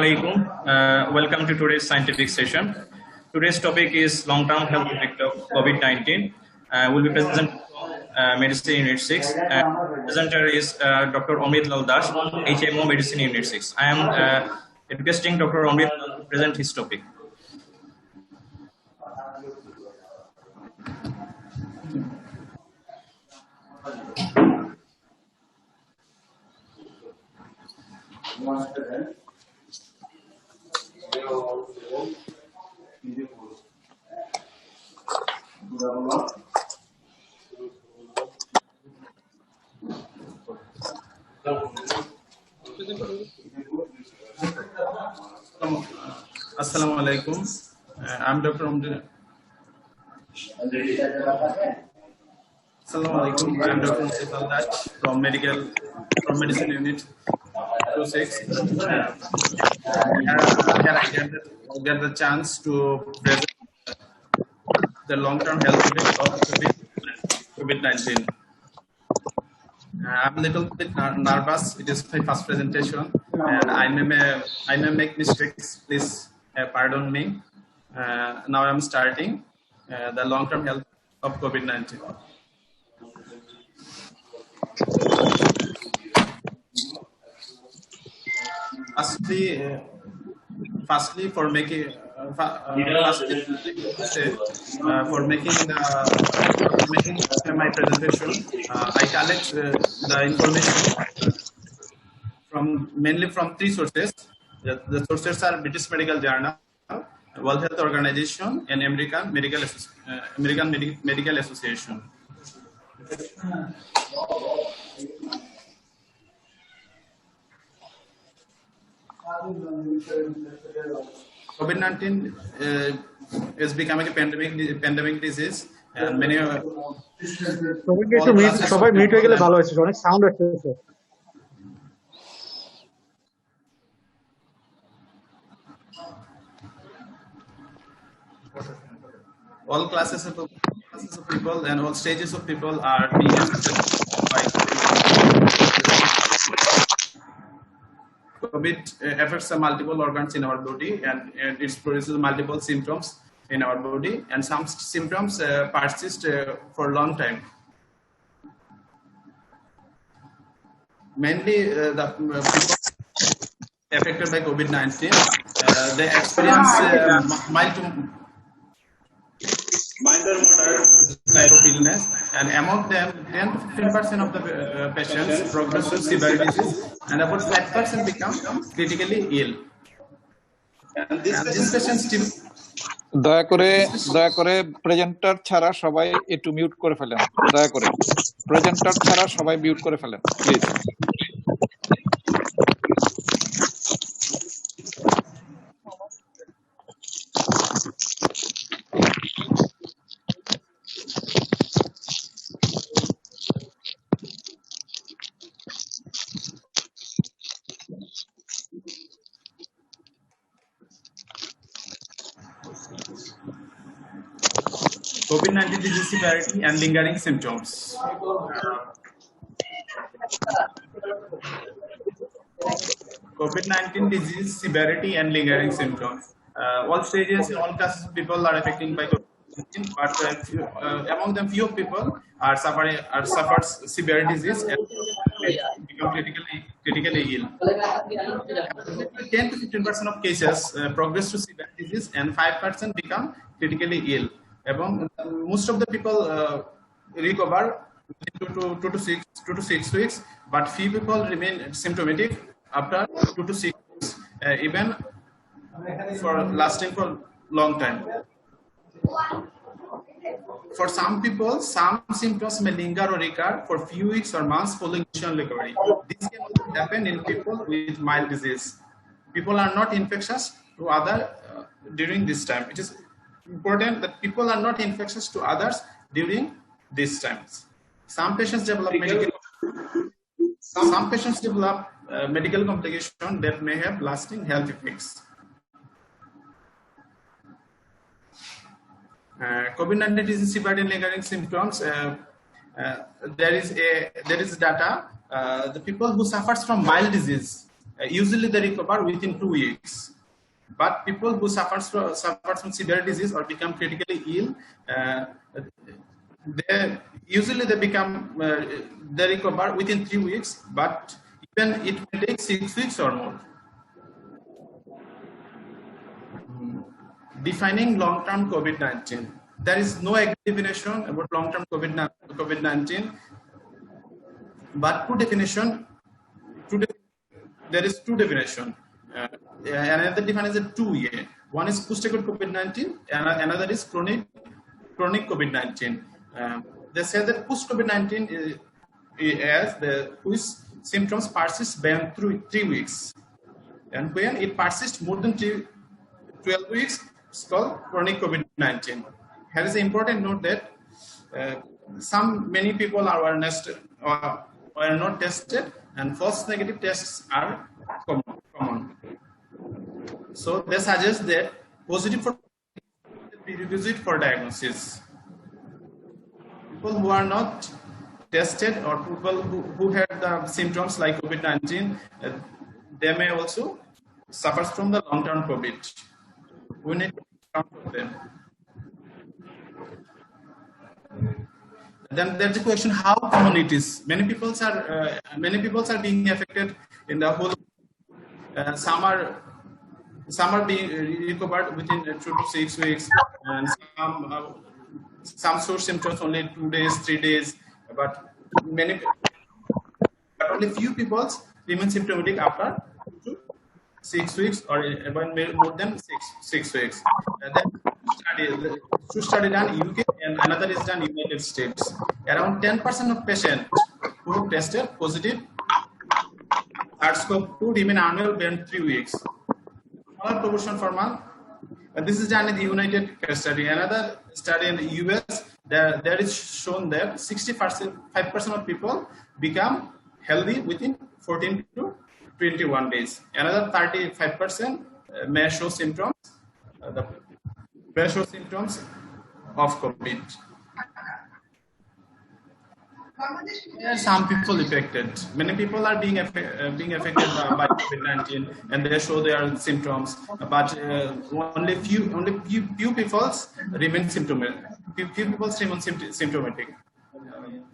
alaikum. Welcome to today's scientific session. Today's topic is long-term health effect of COVID-19. We'll be presenting Medicine Unit 6. Presenter is Dr. Amrit Lal Das, HMO Medicine Unit 6. I am requesting Dr. Amrit to present his topic. Assalamu alaikum. I'm Dr. Amrit. Assalamu alaikum. I'm Dr. Amrit Lal Das from Medicine Unit 26. I get the chance to present the long-term health effect of COVID-19. I'm a little bit nervous. It is my first presentation, and I may make mistakes. Please pardon me. Now I'm starting the long-term health of COVID-19. Firstly, for making my presentation, I collect the information mainly from three sources. The sources are British Medical Journal, World Health Organization, and American Medical Association. COVID-19 is becoming a pandemic disease, and many all classes of people and all stages of people are being affected by COVID. Affects multiple organs in our body, and it produces multiple symptoms in our body, and some symptoms persist for a long time. Mainly the people affected by COVID-19, they experience mild or moderate type of illness, and among them 10 to 15% of the patients progress to severe disease, and about 5% become critically ill. And these patients still দয়া করে presenter ছাড়া সবাই একটু mute করে ফেলেন। দয়া করে presenter ছাড়া সবাই মিউট করে ফেলেন please. COVID-19 disease severity and lingering symptoms. COVID-19 disease severity and lingering symptoms. All stages and all classes of people are affected by COVID-19, but among them few people suffers severe disease and become critically ill. 10 to 15% of cases progress to severe disease, and 5% become critically ill. Most of the people recover within 2 to 6 weeks, but few people remain symptomatic after 2 to 6 weeks, even for lasting for long time. For some people, some symptoms may linger or recur for few weeks or months following initial recovery. This can also happen in people with mild disease. People are not infectious to others during this time. It is important that people are not infectious to others during these times. Some patients develop medical complications that may have lasting health effects. COVID-19 disease severity and lingering symptoms. There is data. The people who suffers from mild disease, usually they recover within 2 weeks. But people who suffers from severe disease or become critically ill, they recover within 3 weeks, but even it may take 6 weeks or more. Defining long-term COVID-19. There is no definition about long-term COVID-19, but there is two definition. Another definition is 2A. One is post-acute COVID-19, and another is chronic COVID-19. They say that post-COVID-19 whose symptoms persist beyond 3 weeks, and when it persists more than 12 weeks, it's called chronic COVID-19. Here is an important note that many people are not tested, and false negative tests are common. So they suggest that positive for prerequisite for diagnosis. People who are not tested or people who had the symptoms like COVID-19, they may also suffer from the long-term COVID. We need to count for them. Then there's a question how common it is. Many people are being affected in the whole. Some are being recovered within 2 to 6 weeks, and some source symptoms only 2 days, 3 days. But only few people remain symptomatic after 2 to 6 weeks or even more than 6 weeks. Two study done in UK and another is done in United States. Around 10% of patients who tested positive SARS-CoV-2 remain unwell beyond 3 weeks. Smaller proportion for month. This is done in the United study. Another study in the US, there is shown that 65% of people become healthy within 14 to 21 days. Another 35% may show symptoms. Of COVID. There are some people affected. Many people are being affected by COVID-19, and they show their symptoms. But only few people remain symptomatic.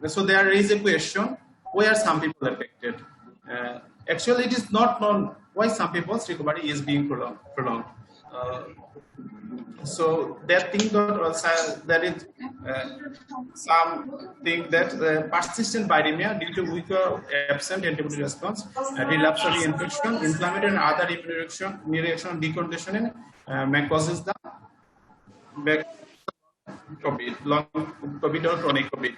So there is a question: why are some people affected? Actually, it is not known why some people's recovery is being prolonged. So they think that there is something that persistent viremia due to weaker absent antibody response, relapsatory infection, inflammatory and other immune reaction, deconditioning may causes the long COVID or chronic COVID.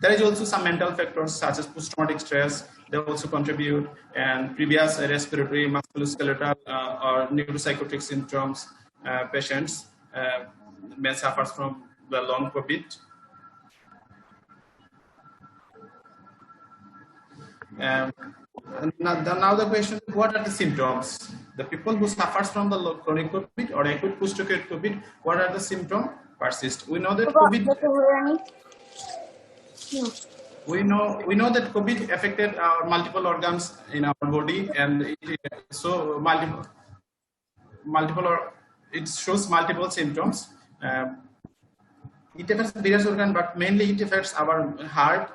There is also some mental factors such as post-traumatic stress. They also contribute, and previous respiratory, musculoskeletal, or neuropsychotic symptoms. Patients may suffer from the long COVID. Now the question: what are the symptoms? The people who suffer from the chronic COVID or acute post-acute COVID, what are the symptoms? Persist. We know that COVID. We know that COVID affected our multiple organs in our body, and it shows multiple symptoms. It affects various organs, but mainly it affects our heart.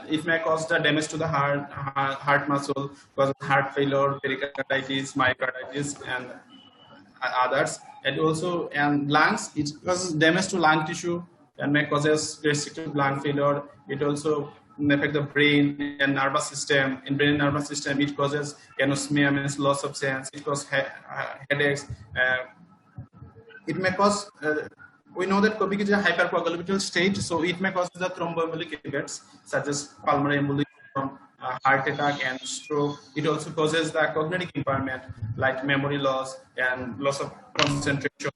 It may cause the damage to the heart muscle, cause heart failure, pericarditis, myocarditis, and others. And also, lungs, it causes damage to lung tissue and may cause restrictive lung failure. It also affect the brain and nervous system. In brain and nervous system, it causes anosmia, means loss of sense. It causes headaches. It may cause, we know that COVID is a hypercoagulable state, so it may cause the thromboembolic events such as pulmonary embolism, heart attack, and stroke. It also causes the cognitive impairment like memory loss and loss of concentration.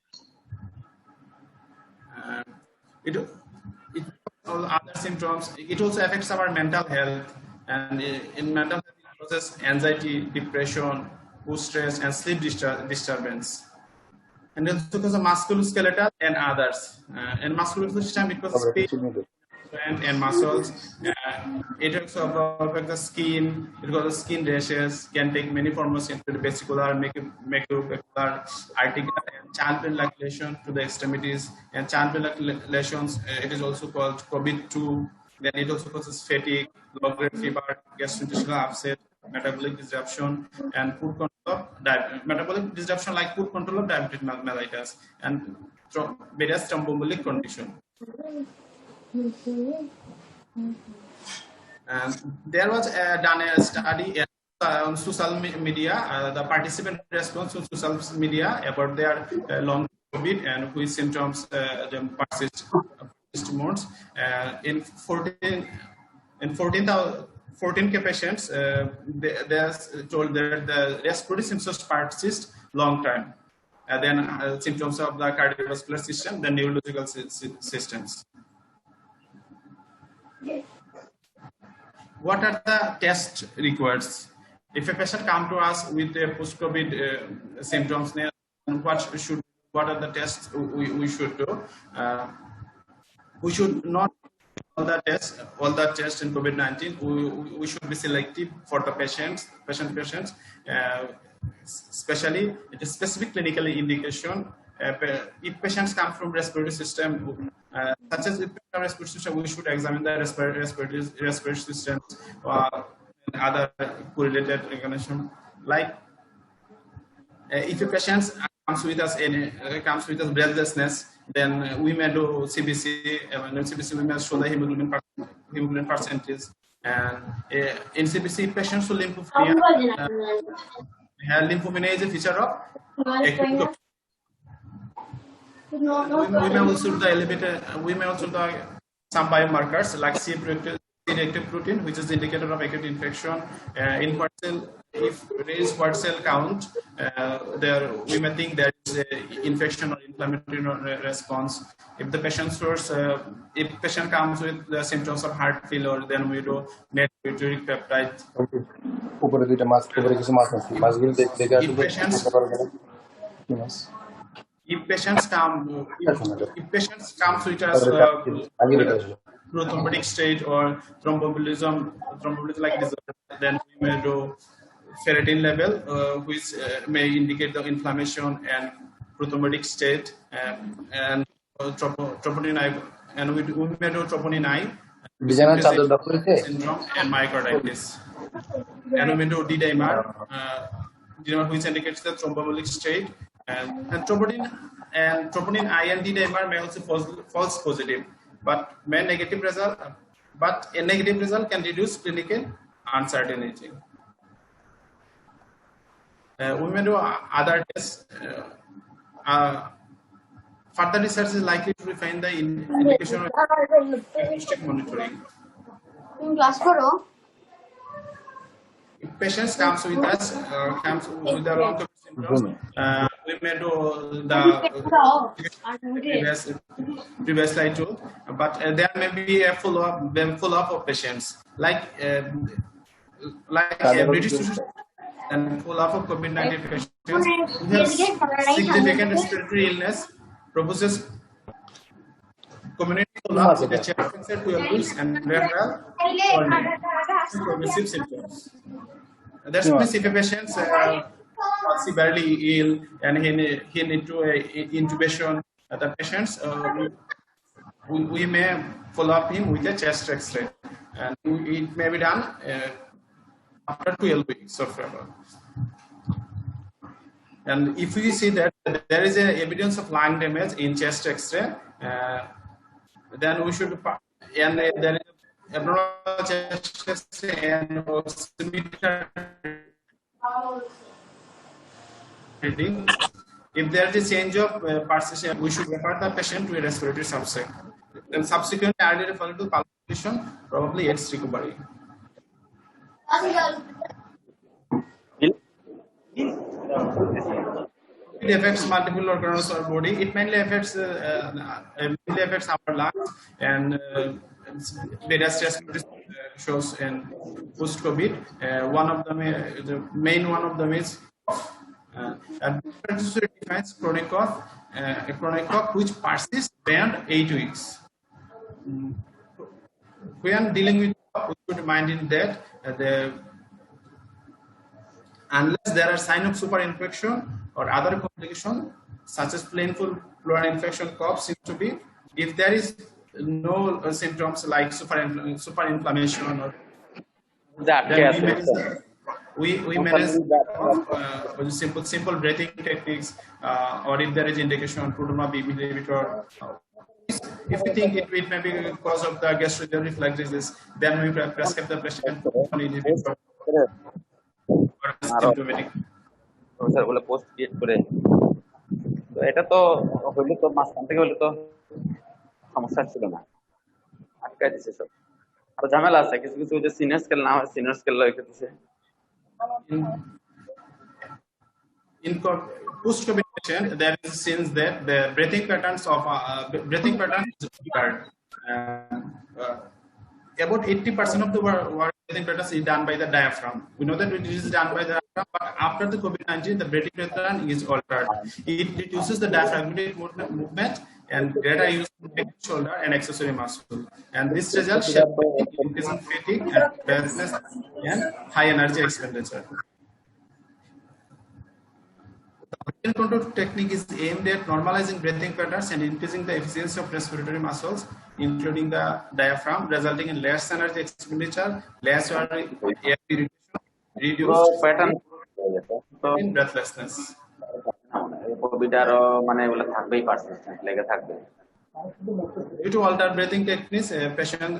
All other symptoms. It also affects our mental health, and in mental health it causes anxiety, depression, mood stress, and sleep disturbance. And also because of musculoskeletal and others. And musculoskeletal system, it causes pain, joint and muscles. It also affects the skin. It causes skin rashes. Can take many forms, including vesicular, macrovacular, articular, and channel pain-like lesion to the extremities. And channel pain-like lesions, it is also called COVID-2. Then it also causes fatigue, low-grade fever, gastrointestinal upset, metabolic disruption, and food control of metabolic disruption like food control of diabetic mellitus, and various thromboembolic condition. And there was done a study on social media, the participant response to social media about their long COVID and which symptoms persist months. In 14 patients, they are told that the respiratory symptoms persist long time. Then symptoms of the cardiovascular system, the neurological systems. What are the test required? If a patient come to us with a post-COVID symptoms, what are the tests we should do? We should not all the tests in COVID-19. We should be selective for the patients, especially it is specific clinical indication. If patients come from respiratory system, such as respiratory system, we should examine the respiratory systems or other correlated recognition. Like if a patient comes with us breathlessness, then we may do CBC. CBC we may show the hemoglobin percentage, and in CBC patients with lymphopenia is a feature of acute. We may also do some biomarkers like C-reactive protein, which is the indicator of acute infection. In white cell, if there is white cell count, we may think there is a infection or inflammatory response. If the patient comes with the symptoms of heart failure, then we do natriuretic peptide. If patients come with us prothrombotic state or thromboembolism like disorder, then we may do ferritin level, which may indicate the inflammation and prothrombotic state, and troponin I, and we may do troponin I syndrome and myocarditis, and we may do D-dimer, which indicates the thromboembolic state, and troponin I and D-dimer may also false positive, but a negative result can reduce clinical uncertainty. We may do other tests. Further research is likely to refine the indication of diagnostic monitoring. If patients comes with us, with the long COVID symptoms, we may do the previous slide too, but there may be a follow-up of patients, like British and follow-up of COVID-19 patients who have significant respiratory illness, proposes community follow-up with the chest infection 12 weeks and referral for progressive symptoms. That's means if a patient severely ill and he need to intubation, the patients we may follow up him with a chest X-ray, and it may be done after 12 weeks of travel. And if we see that there is a evidence of lung damage in chest X-ray, then we should, and there is abnormal chest X-ray and oximeter reading. If there is a change of persistence, we should refer the patient to a respiratory subset. Then subsequently, early referral to palpitation probably aids recovery. It affects multiple organs of our body. It mainly affects our lungs and various respiratory shows in post-COVID. One of them, the main one of them is and defines chronic cough, a chronic cough which persists beyond 8 weeks. when dealing with cough, we should mind in that unless there are signs of superinfection or other complication such as painful pleural infection, cough seems to be. If there is no symptoms like superinflammation or then we manage with simple breathing techniques, or if there is indication Prudhomme inhibitor. If we think it may be cause of the gastrointestinal reflux disease, then we prescribe the patient inhibitor or symptomatic. Sir বলে post create করে তো এটা তো হইলে তো মাঝখান থেকে হইলে তো সমস্যা ছিল না, আটকাই দিছে সব। আর ঝামেলা আছে কিছু কিছু যে সিনিয়র স্কেল না হয় সিনিয়র স্কেল রেখে দিছে। In post-COVID patient, there is since that the breathing patterns of is occurred. About 80% of the work breathing patterns is done by the diaphragm. We know that it is done by the diaphragm, but after the COVID-19, the breathing pattern is altered. It reduces the diaphragmatic movement and greater use of the shoulder and accessory muscle. And this results in increasing fatigue and breathlessness and high energy expenditure. The control technique is aimed at normalizing breathing patterns and increasing the efficiency of respiratory muscles, including the diaphragm, resulting in less energy expenditure, less air irritation, reduced pattern in breathlessness. কোভিডারও মানে এগুলো থাকবেই, persistent লেগে থাকবে। Due to altered breathing techniques, patient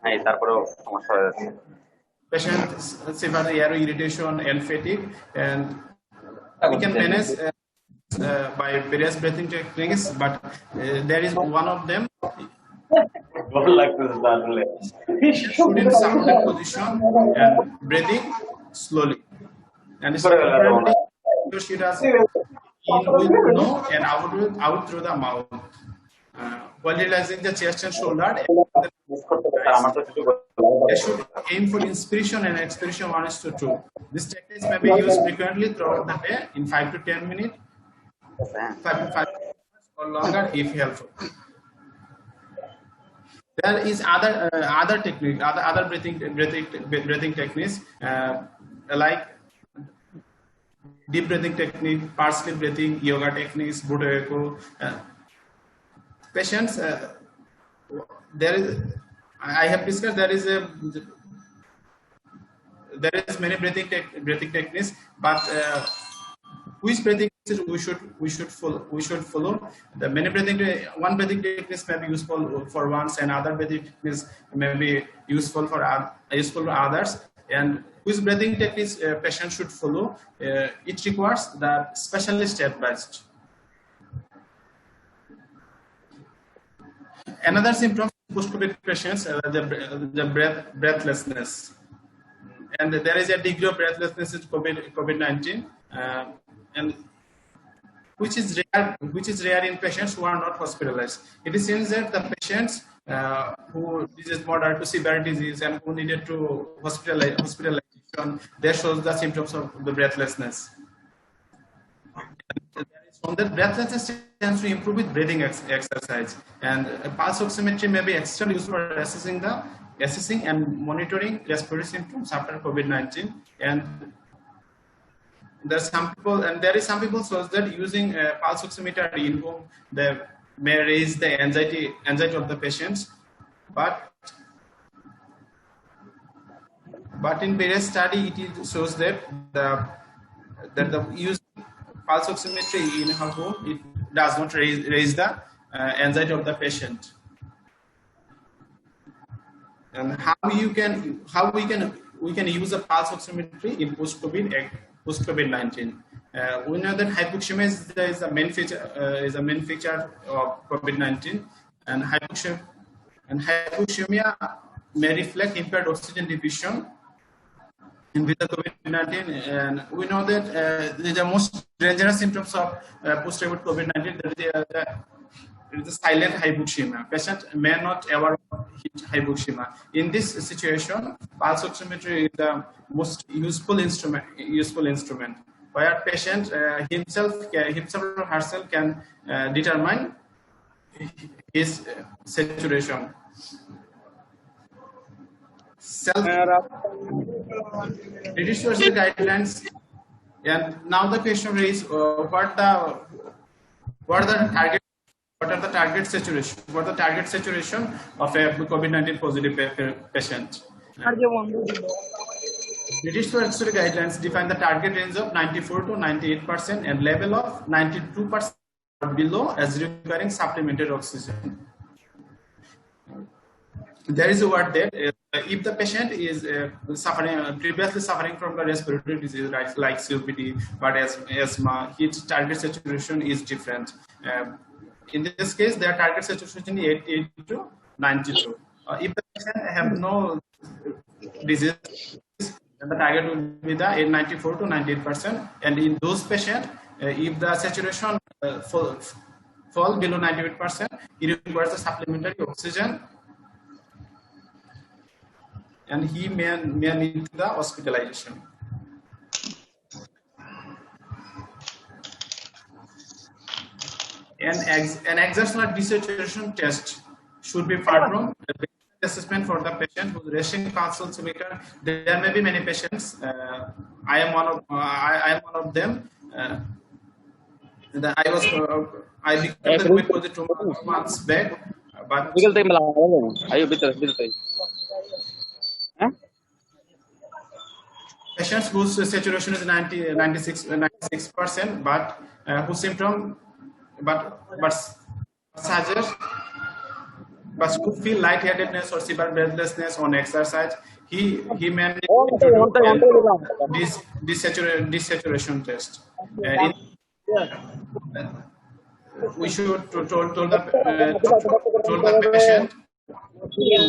হ্যাঁ, তারপরেও সমস্যা হয়ে যাচ্ছে। patient severe air irritation and fatigue, and we can manage by various breathing techniques, but there is one of them. Should in subordinate position and breathing slowly, and she does in with nose and out through the mouth, while realizing the chest and shoulder. They should aim for inspiration and expiration 1:2. This technique may be used frequently throughout the day in 5 to 10 minutes, 5 to 5 minutes or longer if helpful. There is other technique, other breathing techniques like deep breathing technique, partially breathing, yoga techniques, Buddha echo. Patients, there is. I have discussed there is many breathing techniques, but which breathing we should follow. The many one breathing techniques may be useful for once, and other breathing techniques may be useful for others. And which breathing techniques patient should follow? It requires the specialist advised. Another symptom post-COVID patients, the breathlessness, and there is a degree of breathlessness in COVID-19, and which is rare in patients who are not hospitalized. It is seen that the patients who is moderate to severe disease and who needed to hospitalization, there shows the symptoms of the breathlessness. From that, breathlessness tends to improve with breathing exercise, and pulse oximetry may be extra used for assessing and monitoring respiratory symptoms after COVID-19. And there is some people shows that using a pulse oximeter in home they may raise the anxiety of the patients, but in various study it shows that the use pulse oximetry in her home, it does not raise the anxiety of the patient. And we can use a pulse oximetry in post-COVID-19. We know that hypoxemia is a main feature of COVID-19, and hypoxemia may reflect impaired oxygen diffusion with the COVID-19, and we know that the most dangerous symptoms of post-COVID COVID-19 is the silent hypoxemia. Patient may not ever hit hypoxemia. In this situation, pulse oximetry is the most useful instrument, where patient himself or herself can determine his saturation. self British social guidelines. And now the question is, what are the target saturation of a COVID-19 positive patient? British Social Guidelines define the target range of 94 to 98% and level of 92% or below as requiring supplemented oxygen. There is a word that if the patient is previously suffering from the respiratory disease, right, like COPD, but asthma, his target saturation is different. In this case, their target saturation is 88 to 92. If the patient have no disease, then the target will be the 94 to 98%. And in those patients, if the saturation fall below 98%, he requires a supplementary oxygen, and he may need the hospitalization. An exertional desaturation test should be performed. Assessment for the patient whose resting pulse meter. There may be many patients. I am one of them. I became the COVID positive 2 months back, but patients whose saturation is 96%, but whose symptom but who feel lightheadedness or severe breathlessness on exercise, he may need to do this desaturation test. We should told the patient to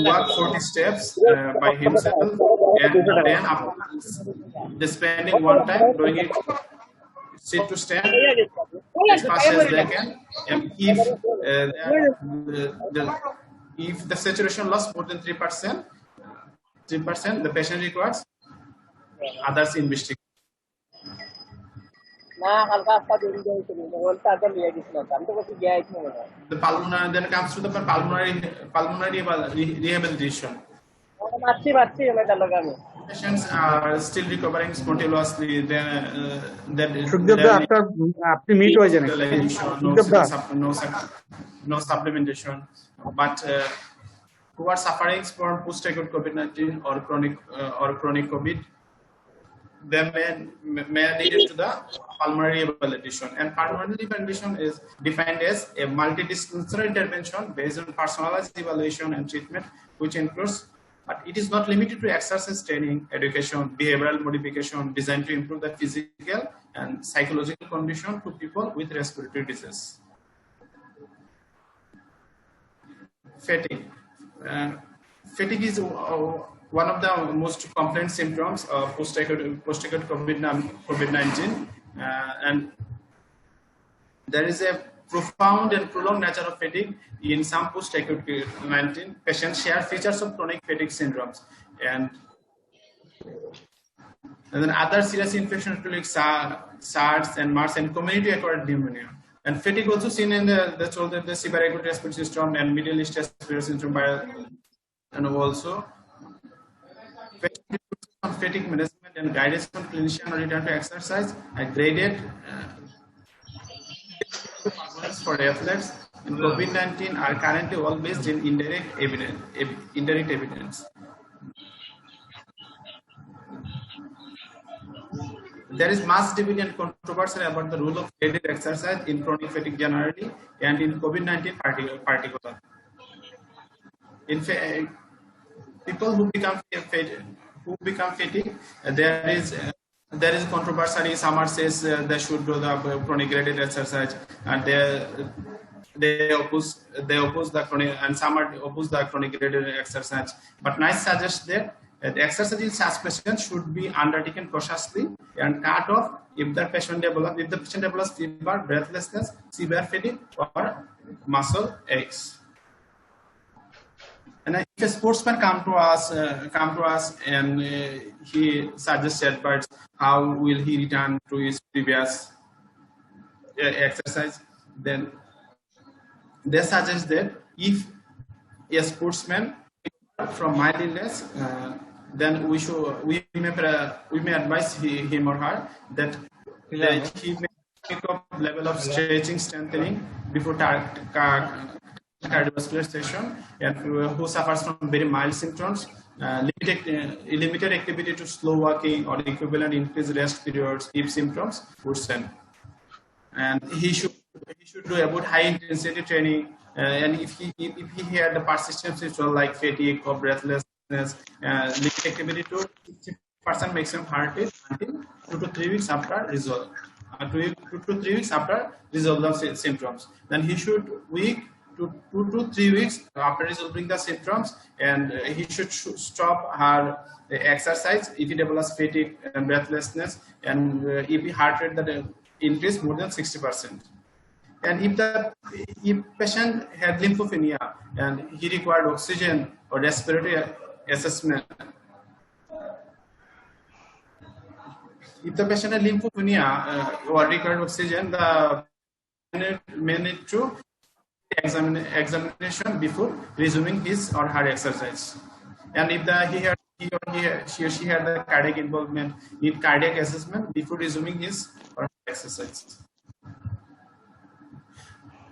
walk 40 steps by himself, and then after spending one time doing it sit to stand as fast as they can. And if the saturation loss more than 3%, the patient requires others investigation. The pulmonary then comes to the pulmonary rehabilitation. Patients are still recovering spontaneously. No supplementation, but who are suffering from post-acute COVID-19 or chronic COVID, they may need to the pulmonary rehabilitation. And pulmonary rehabilitation is defined as a multidisciplinary intervention based on personalized evaluation and treatment, which includes, but it is not limited to exercise training, education, behavioral modification designed to improve the physical and psychological condition to people with respiratory disease. Fatigue. Fatigue is one of the most complained symptoms of post-acute COVID-19, and there is a profound and prolonged nature of fatigue in some post-acute COVID-19 patients. Share features of chronic fatigue syndromes, and then other serious infections like SARS and MERS and community-acquired pneumonia. And fatigue also seen in the severe acute respiratory syndrome and Middle East respiratory syndrome, and also fatigue management and guidance from clinician on return to exercise are graded for athletes in COVID-19 are currently all based in indirect evidence. There is much debate and controversy about the role of graded exercise in chronic fatigue generally and in COVID-19 particular. In fact, people who become fatigued, there is controversy. Some says they should do the chronic graded exercise, and they oppose the chronic, and some oppose the chronic graded exercise. But NICE suggests that the exercise in such patients should be undertaken cautiously and cut off if the patient develops fever, breathlessness, severe fatigue, or muscle aches. And if a sportsman come to us and he suggests advice, how will he return to his previous exercise? Then they suggest that if a sportsman from mild illness then we may advise him or her that he may pick up level of stretching, strengthening before cardiovascular session, and who suffers from very mild symptoms, limited activity to slow walking or equivalent increased rest periods if symptoms worsen. And he should do about high intensity training, and if he had the persistent symptoms like fatigue or breathlessness, limit activity to 60% maximum heart rate until 2 to 3 weeks after resolve. 2 to 3 weeks after resolve symptoms. Then he should week to 2 to 3 weeks after resolving the symptoms, and he should stop her exercise if he develops fatigue and breathlessness, and if heart rate that increase more than 60%. And if patient had lymphopenia and he required oxygen or respiratory assessment, if the patient had lymphopenia or required oxygen, the may need to examination before resuming his or her exercise. And if she or she had the cardiac involvement, need cardiac assessment before resuming his or her exercise.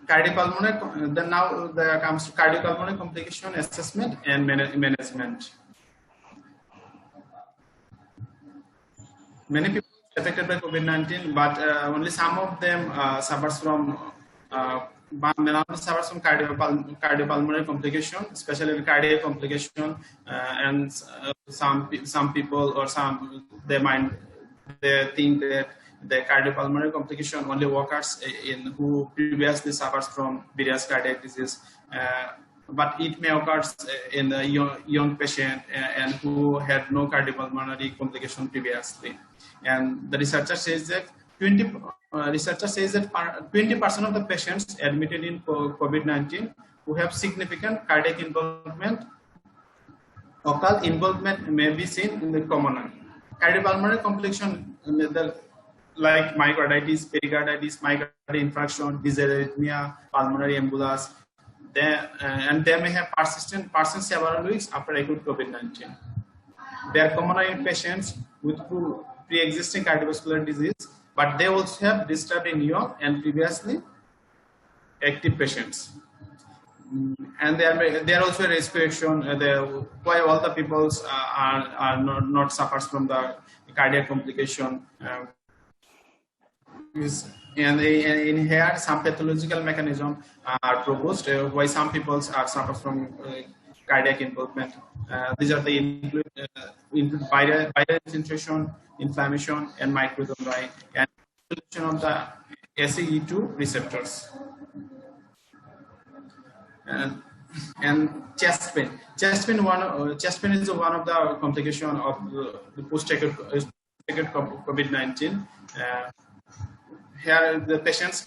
Cardiopulmonary. Then now there comes to cardiopulmonary complication assessment and management. Many people affected by COVID-19, but only some of them suffers from cardiopulmonary complication, especially cardiac complication, and some people or some they think that the cardiopulmonary complication only occurs in who previously suffers from various cardiac disease, but it may occur in a young patient and who had no cardiopulmonary complication previously. And the researcher says that 20% of the patients admitted in COVID-19 who have significant cardiac involvement, occult involvement may be seen in the commoner. Cardiopulmonary complication like myocarditis, pericarditis, myocardial infarction, dysarrhythmia, pulmonary embolus, and they may have persistent several weeks after acute COVID-19. They are commoner in patients with pre-existing cardiovascular disease, but they also have disturbed in young and previously active patients. And there are also a restriction why all the people are not suffers from the cardiac complication. And in here, some pathological mechanisms are proposed why some people are suffer from cardiac involvement. These are the include viral infiltration, inflammation, and microthrombin, and stimulation of the SAE2 receptors. And chest pain. Chest pain is one of the complication of the post-acute COVID-19. Here, the patients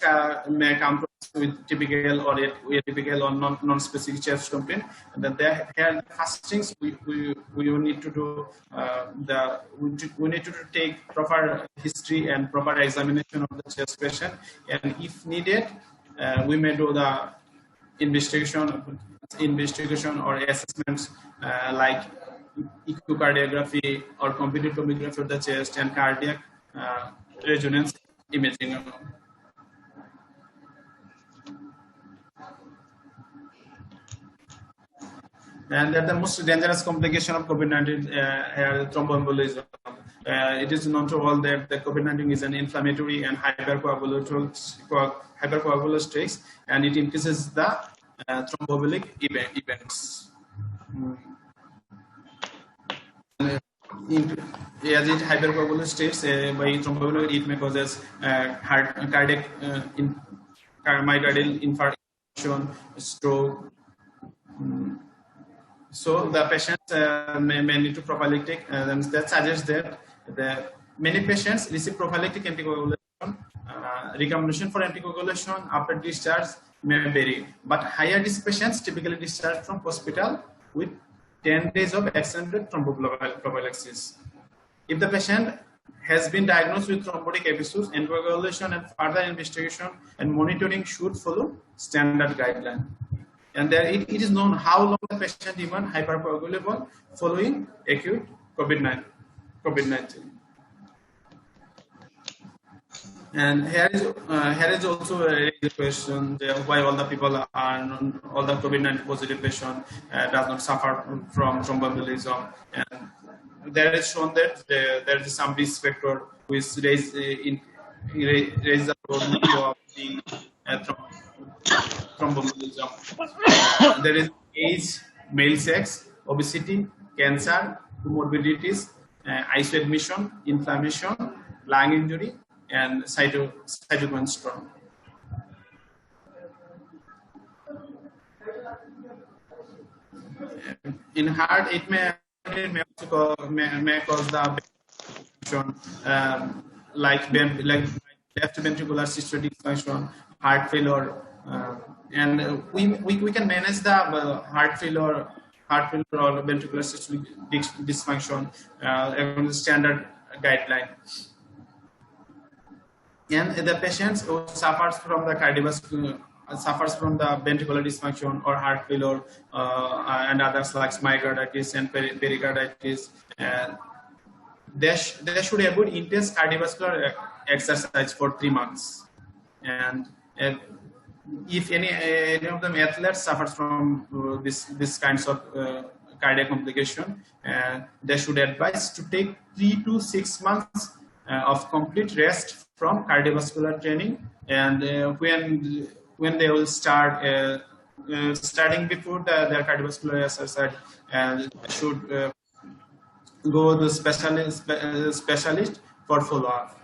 may come with typical or atypical or non-specific chest complaint, and then here the first things we need to do we need to take proper history and proper examination of the chest patient, and if needed, we may do the investigation or assessments like echocardiography or computed tomography of the chest and cardiac resonance imaging. And that the most dangerous complication of COVID-19 thromboembolism. It is known to all that the COVID-19 is an inflammatory and hypercoagulous state, and it increases the thromboembolic events. As it hypercoagulous states by thromboembolic, it may causes cardiac myocardial infarction, stroke. So the patients may need to prophylactic. That suggests that many patients receive prophylactic anticoagulation. Recommendation for anticoagulation after discharge may vary, but higher risk patients typically discharge from hospital with 10 days of extended thromboprophylaxis. If the patient has been diagnosed with thrombotic episodes, anticoagulation and further investigation and monitoring should follow standard guideline. And it is known how long the patient even hypercoagulable following acute COVID-19. And here is also a question why all the people are all the COVID-19 positive patient does not suffer from thromboembolism, and there is shown that there is some risk factor which raise the probability of being thromboembolism. There is age, male sex, obesity, cancer, comorbidities, ICU admission, inflammation, lung injury, and cytokine storm. In heart, it may cause the like left ventricular systolic dysfunction, heart failure, and we can manage the heart failure or ventricular systolic dysfunction according to standard guideline. And the patients who suffers from the cardiovascular, suffers from the ventricular dysfunction or heart failure and others like myocarditis and pericarditis, they should avoid intense cardiovascular exercise for 3 months. And if any of them athletes suffers from this kinds of cardiac complication, they should advise to take 3 to 6 months of complete rest from cardiovascular training, and when they will start starting before their cardiovascular exercise, should go to specialist for follow-up.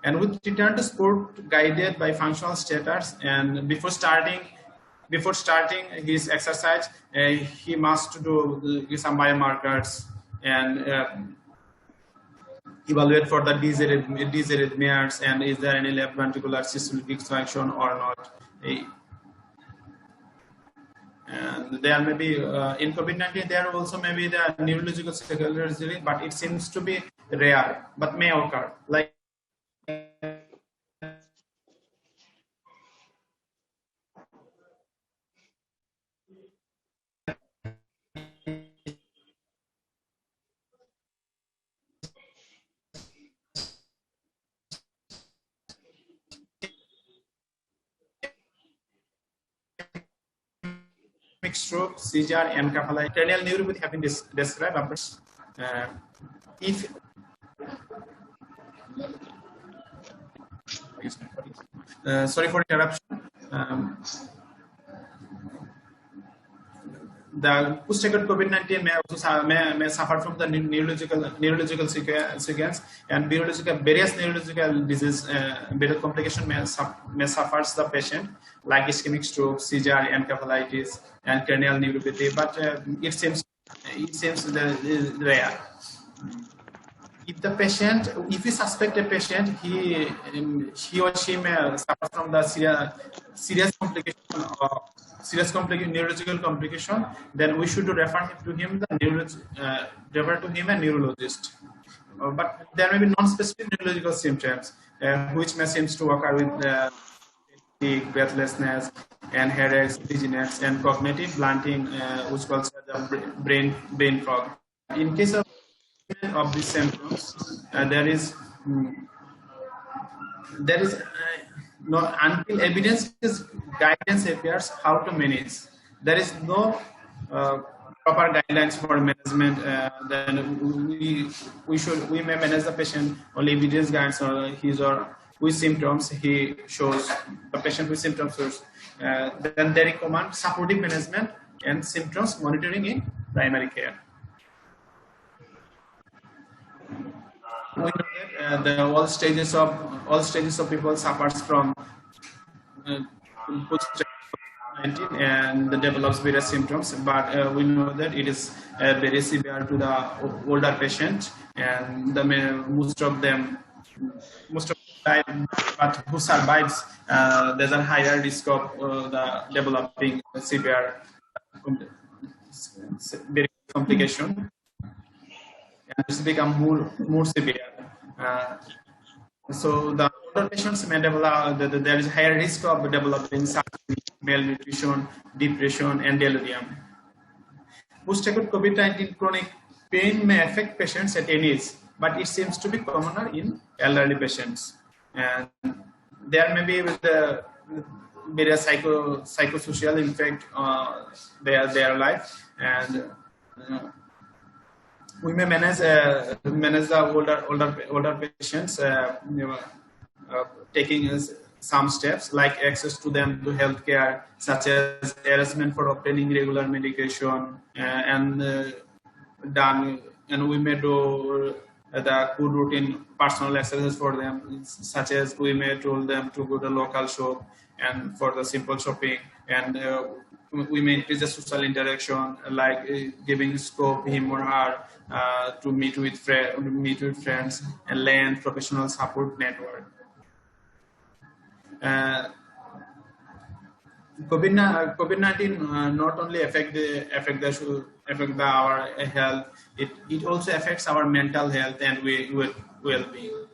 And with return to sport guided by functional status, and before starting his exercise, he must do some biomarkers and evaluate for the dysarrhythmias, and is there any left ventricular systolic dysfunction or not. And there may be in COVID-19 there also may be the neurological secondary, but it seems to be rare, but may occur. Like stroke, seizure, encephalitis, cranial neuropathy have been described. If sorry for interruption. The post-acute COVID-19 may suffer from the neurological sequence and various neurological disease, various complications may suffer the patient, like ischemic stroke, seizure, encephalitis, and cranial neuropathy. But it seems rare. If we suspect a patient, he or she may suffer from the serious neurological complication, then we should refer to him a neurologist. But there may be non-specific neurological symptoms which may seem to occur with fatigue, breathlessness, and headaches, dizziness, and cognitive blunting, which calls the brain fog. In case of these symptoms, there is no, until evidence guidance appears how to manage. There is no proper guidelines for management. Then we may manage the patient only evidence guides or his or with symptoms he shows. The patient with symptoms shows. Then they recommend supportive management and symptoms monitoring in primary care. We know that all stages of people suffers from COVID-19 and develops various symptoms, but we know that it is very severe to the older patient, and most of them die, but who survives, there's a higher risk of the developing severe complication, and it's become more severe. So the older patients may develop, there is a higher risk of developing malnutrition, depression, and delirium. Post-acute COVID-19 chronic pain may affect patients at any age, but it seems to be commoner in elderly patients. And there may be with the various psychosocial impact their life, and we may manage the older patients, taking some steps like access to them to healthcare, such as arrangement for obtaining regular medication, and we may do the good routine personal exercises for them, such as we may tell them to go to local shop and for the simple shopping, and we may increase the social interaction, like giving scope him or her to meet with friends and land professional support network. COVID-19 not only affect our health, it also affects our mental health and well-being.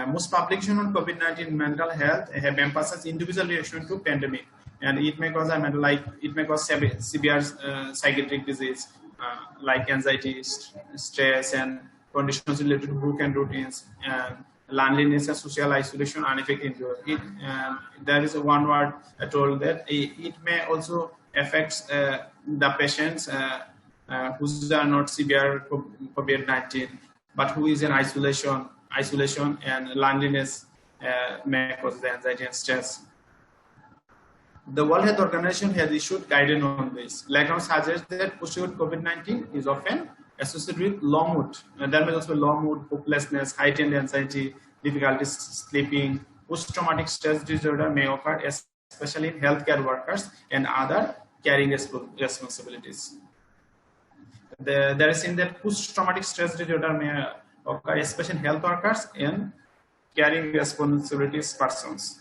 Most publication on COVID-19 mental health have emphasized individual reaction to pandemic, and it may cause severe psychiatric disease like anxiety, stress, and conditions related to broken routines, and loneliness and social isolation, unaffected injury. There is one word told that it may also affect the patients who are not severe COVID-19, but who is in isolation and loneliness may cause the anxiety and stress. The World Health Organization has issued guidance on this. Lacan suggests that post-acute COVID-19 is often associated with long mood. There may also long mood, hopelessness, heightened anxiety, difficulty sleeping. Post-traumatic stress disorder may occur, especially in healthcare workers and other carrying responsibilities. There is in that post-traumatic stress disorder may occur, especially in health workers and carrying responsibilities persons.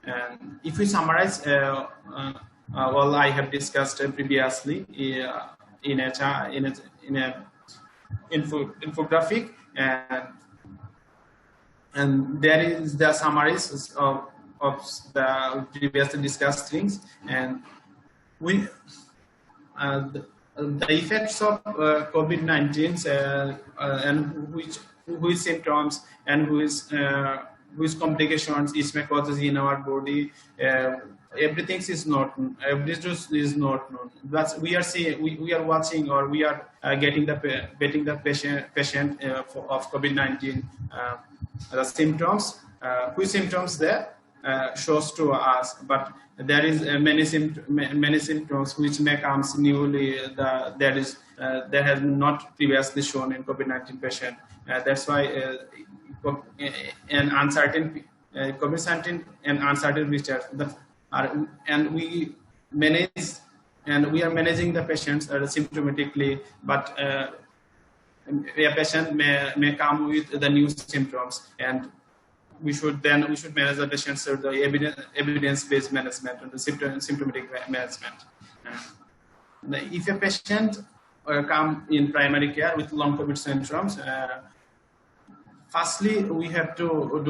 And if we summarize all I have discussed previously in a infographic, and there is the summaries of the previously discussed things, and we the effects of COVID-19 and which symptoms and which complications it may cause in our body. Everything is not known. That's we are watching, or we are getting the patient of COVID-19 the symptoms, which symptoms there shows to us, but there is many symptoms which may come newly. There has not previously shown in COVID-19 patient. That's why an uncertain COVID-19 and uncertain research and we are managing the patients symptomatically, but a patient may come with the new symptoms, and we should manage the patients through the evidence-based management and the symptomatic management. If a patient come in primary care with long COVID symptoms, firstly we have to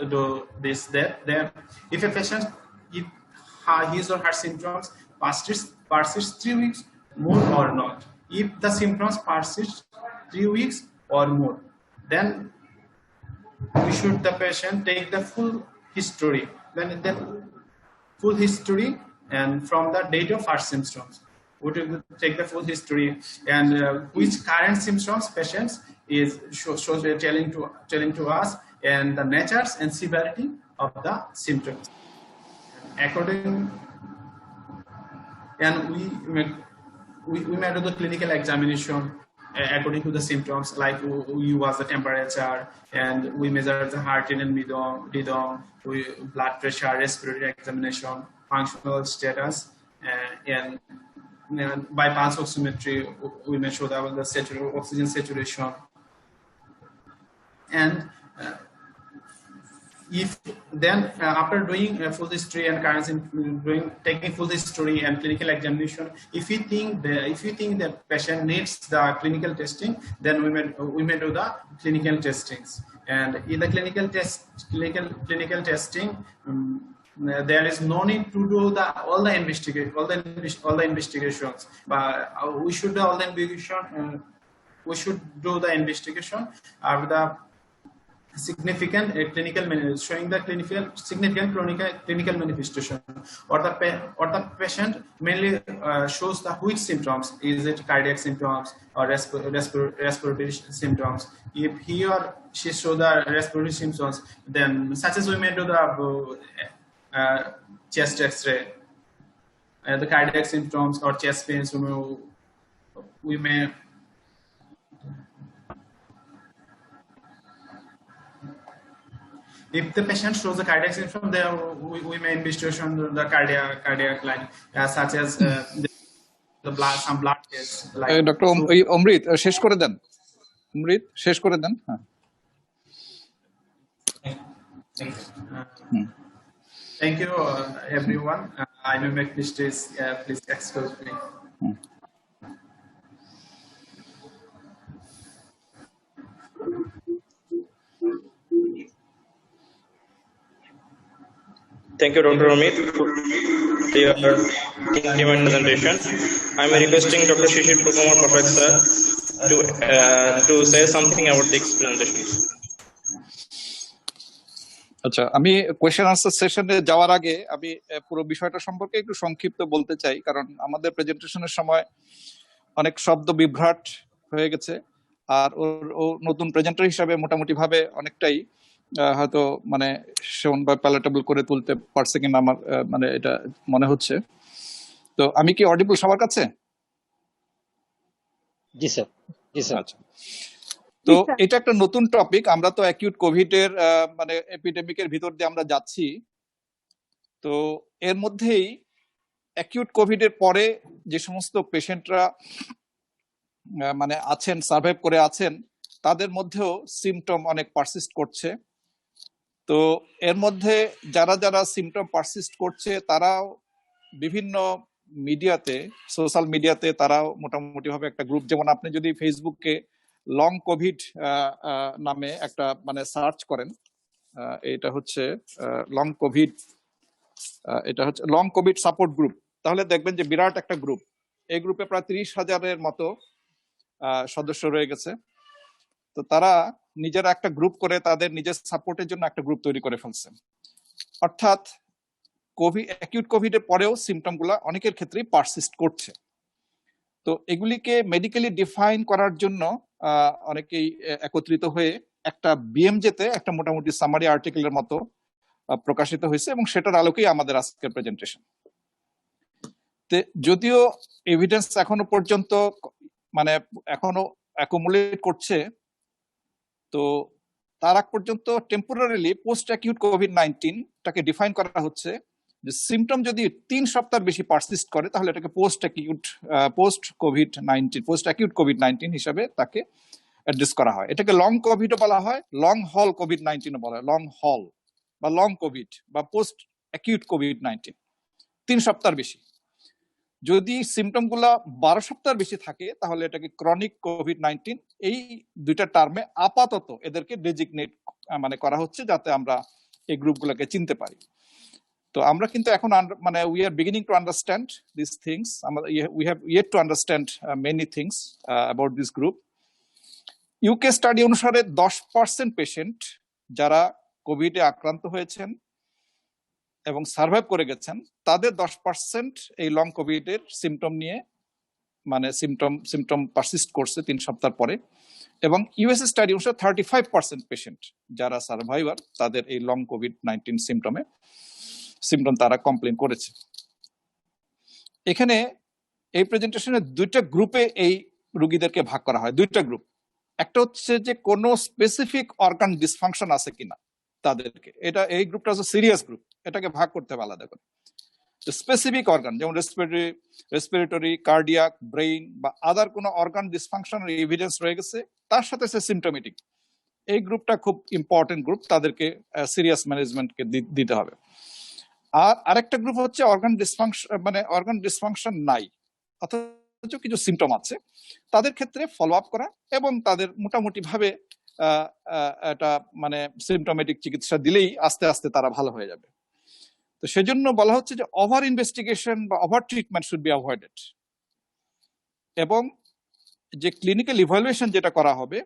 do this. Then if a patient, if his or her symptoms persist 3 weeks more or not, if the symptoms persist 3 weeks or more, then the patient take the full history, full history, and from the date of first symptoms, we take the full history, and which current symptoms patients is telling to us, and the natures and severity of the symptoms. And we may do the clinical examination according to the symptoms, like we was the temperature, and we measure the heart rate and rhythm, blood pressure, respiratory examination, functional status, and by pulse oximetry we may show the oxygen saturation. And if then after doing a full history and taking full history and clinical examination, if you think the patient needs the clinical testing, then we may do the clinical testings. And in the clinical testing, there is no need to do all the investigations, but we should do all the investigation. We should do the investigation of the significant showing the significant clinical manifestation, or the patient mainly shows the which symptoms. Is it cardiac symptoms or respiratory symptoms? If he or she show the respiratory symptoms, then such as we may do the chest X-ray. The cardiac symptoms or chest pains, we may if the patient shows a cardiac symptom, then we may investigation the cardiac line, such as some blood tests. Like doctor Amrit শেষ করে দেন, অমৃত শেষ করে দেন। Thank you, everyone. I may make mistakes. Please excuse me. Thank you, Dr. Amit, for your intimate presentation. I am requesting Dr. Shishir Kumar Pathak sir to say something about the presentation. আচ্ছা, আমি question answer সেশনে যাওয়ার আগে আমি পুরো বিষয়টা সম্পর্কে একটু সংক্ষিপ্ত বলতে চাই, কারণ আমাদের প্রেজেন্টেশনের সময় অনেক শব্দ বিভ্রাট হয়ে গেছে, আর ও নতুন প্রেজেন্টার হিসাবে মোটামুটি ভাবে অনেকটাই হয়তো মানে শোন বা প্যালেটেবল করে তুলতে পারছে কিনা আমার মানে এটা মনে হচ্ছে। তো আমি কি অডিবল সবার কাছে? জি স্যার, জি স্যার। আচ্ছা, তো এটা একটা নতুন টপিক। আমরা তো অ্যাকিউট কোভিড এর মানে এপিডেমিকের ভিতর দিয়ে আমরা যাচ্ছি। তো এর মধ্যেই অ্যাকিউট কোভিড এর পরে যে সমস্ত পেশেন্টরা মানে আছেন, সার্ভাইভ করে আছেন, তাদের মধ্যেও সিমটম অনেক পারসিস্ট করছে। তো এর মধ্যে যারা যারা সিমটম পারসিস্ট করছে তারাও বিভিন্ন মিডিয়াতে, সোশ্যাল মিডিয়াতে তারাও মোটামুটি ভাবে একটা গ্রুপ, যেমন আপনি যদি ফেসবুকে লং কোভিড নামে একটা মানে সার্চ করেন, এটা হচ্ছে লং কোভিড, এটা হচ্ছে লং কোভিড সাপোর্ট গ্রুপ, তাহলে দেখবেন যে বিরাট একটা গ্রুপ। এই গ্রুপে প্রায় 30,000-এর মতো সদস্য রয়ে গেছে। তো তারা নিজেরা একটা গ্রুপ করে তাদের নিজের সাপোর্টের জন্য একটা গ্রুপ তৈরি করে ফেলছে। অর্থাৎ অ্যাকিউট কোভিড এর পরেও সিমটম গুলা অনেকের ক্ষেত্রেই পারসিস্ট করছে। তো এগুলিকে মেডিকেলি ডিফাইন করার জন্য অনেকেই একত্রিত হয়ে একটা বিএমজেতে একটা মোটামুটি সামারি আর্টিকেলের মতো প্রকাশিত হয়েছে, এবং সেটার আলোকেই আমাদের আজকের প্রেজেন্টেশন। যদিও এভিডেন্স এখনো পর্যন্ত মানে এখনো অ্যাকুমুলেট করছে, তো তার আগ পর্যন্ত টেম্পোরারিলি পোস্ট অ্যাকিউট কোভিড-19 টাকে ডিফাইন করা হচ্ছে যে সিমটম যদি 3 সপ্তাহ বেশি পারসিস্ট করে তাহলে এটাকে পোস্ট অ্যাকিউট কোভিড-19 হিসাবে তাকে অ্যাড্রেস করা হয়। এটাকে লং কোভিডও বলা হয়, লং হল কোভিড-19ও বলা হয়, লং হল বা লং কোভিড বা পোস্ট অ্যাকিউট কোভিড-19, 3 সপ্তাহ বেশি। যদি সিমটম গুলা 12 সপ্তাহ বেশি থাকে তাহলে এটাকে ক্রনিক কোভিড-19। এই দুইটা টার্মে আপাতত এদেরকে ডেজিগনেট মানে করা হচ্ছে যাতে আমরা এই গ্রুপগুলোকে চিনতে পারি। তো আমরা কিন্তু এখন মানে we are beginning to understand this things. We have yet to understand many things about this group. UK study অনুসারে 10% পেশেন্ট যারা কোভিডে আক্রান্ত হয়েছেন এবং সার্ভাইভ করে গেছেন, তাদের 10% এই লং কোভিড এর সিমটম নিয়ে মানে সিমটম পারসিস্ট করছে 3 সপ্তাহ পরে। এবং ইউএস স্টাডি অনুসারে 35% পেশেন্ট যারা সার্ভাইভার তাদের এই লং কোভিড-19 সিমটম তারা কমপ্লেন করেছে। এখানে এই প্রেজেন্টেশনে দুইটা গ্রুপে এই রোগীদেরকে ভাগ করা হয়, দুইটা গ্রুপ। একটা হচ্ছে যে কোনো স্পেসিফিক অর্গান ডিসফাংশন আছে কিনা তাদেরকে, এই গ্রুপটা হচ্ছে সিরিয়াস গ্রুপ, এটাকে ভাগ করতে হবে আলাদা করে। স্পেসিফিক অর্গান যেমন রেসপিরেটরি, কার্ডিয়াক, ব্রেইন বা আদার কোনো অর্গান ডিসফাংশনের এভিডেন্স রয়ে গেছে, তার সাথে সিমটোমেটিক, এই গ্রুপটা খুব ইম্পর্টেন্ট গ্রুপ, তাদেরকে সিরিয়াস ম্যানেজমেন্টকে দিতে হবে। আর আরেকটা গ্রুপ হচ্ছে অর্গান ডিসফাংশন নাই অথচ কিছু সিমটম আছে, তাদের ক্ষেত্রে ফলো আপ করা এবং তাদের মোটামুটি ভাবে এটা মানে সিমটোমেটিক চিকিৎসা দিলেই আস্তে আস্তে তারা ভালো হয়ে যাবে। তো সেজন্য বলা হচ্ছে যে ওভার ইনভেস্টিগেশন বা over treatment should be avoided, এবং যে ক্লিনিক্যাল ইভালুয়েশন যেটা করা হবে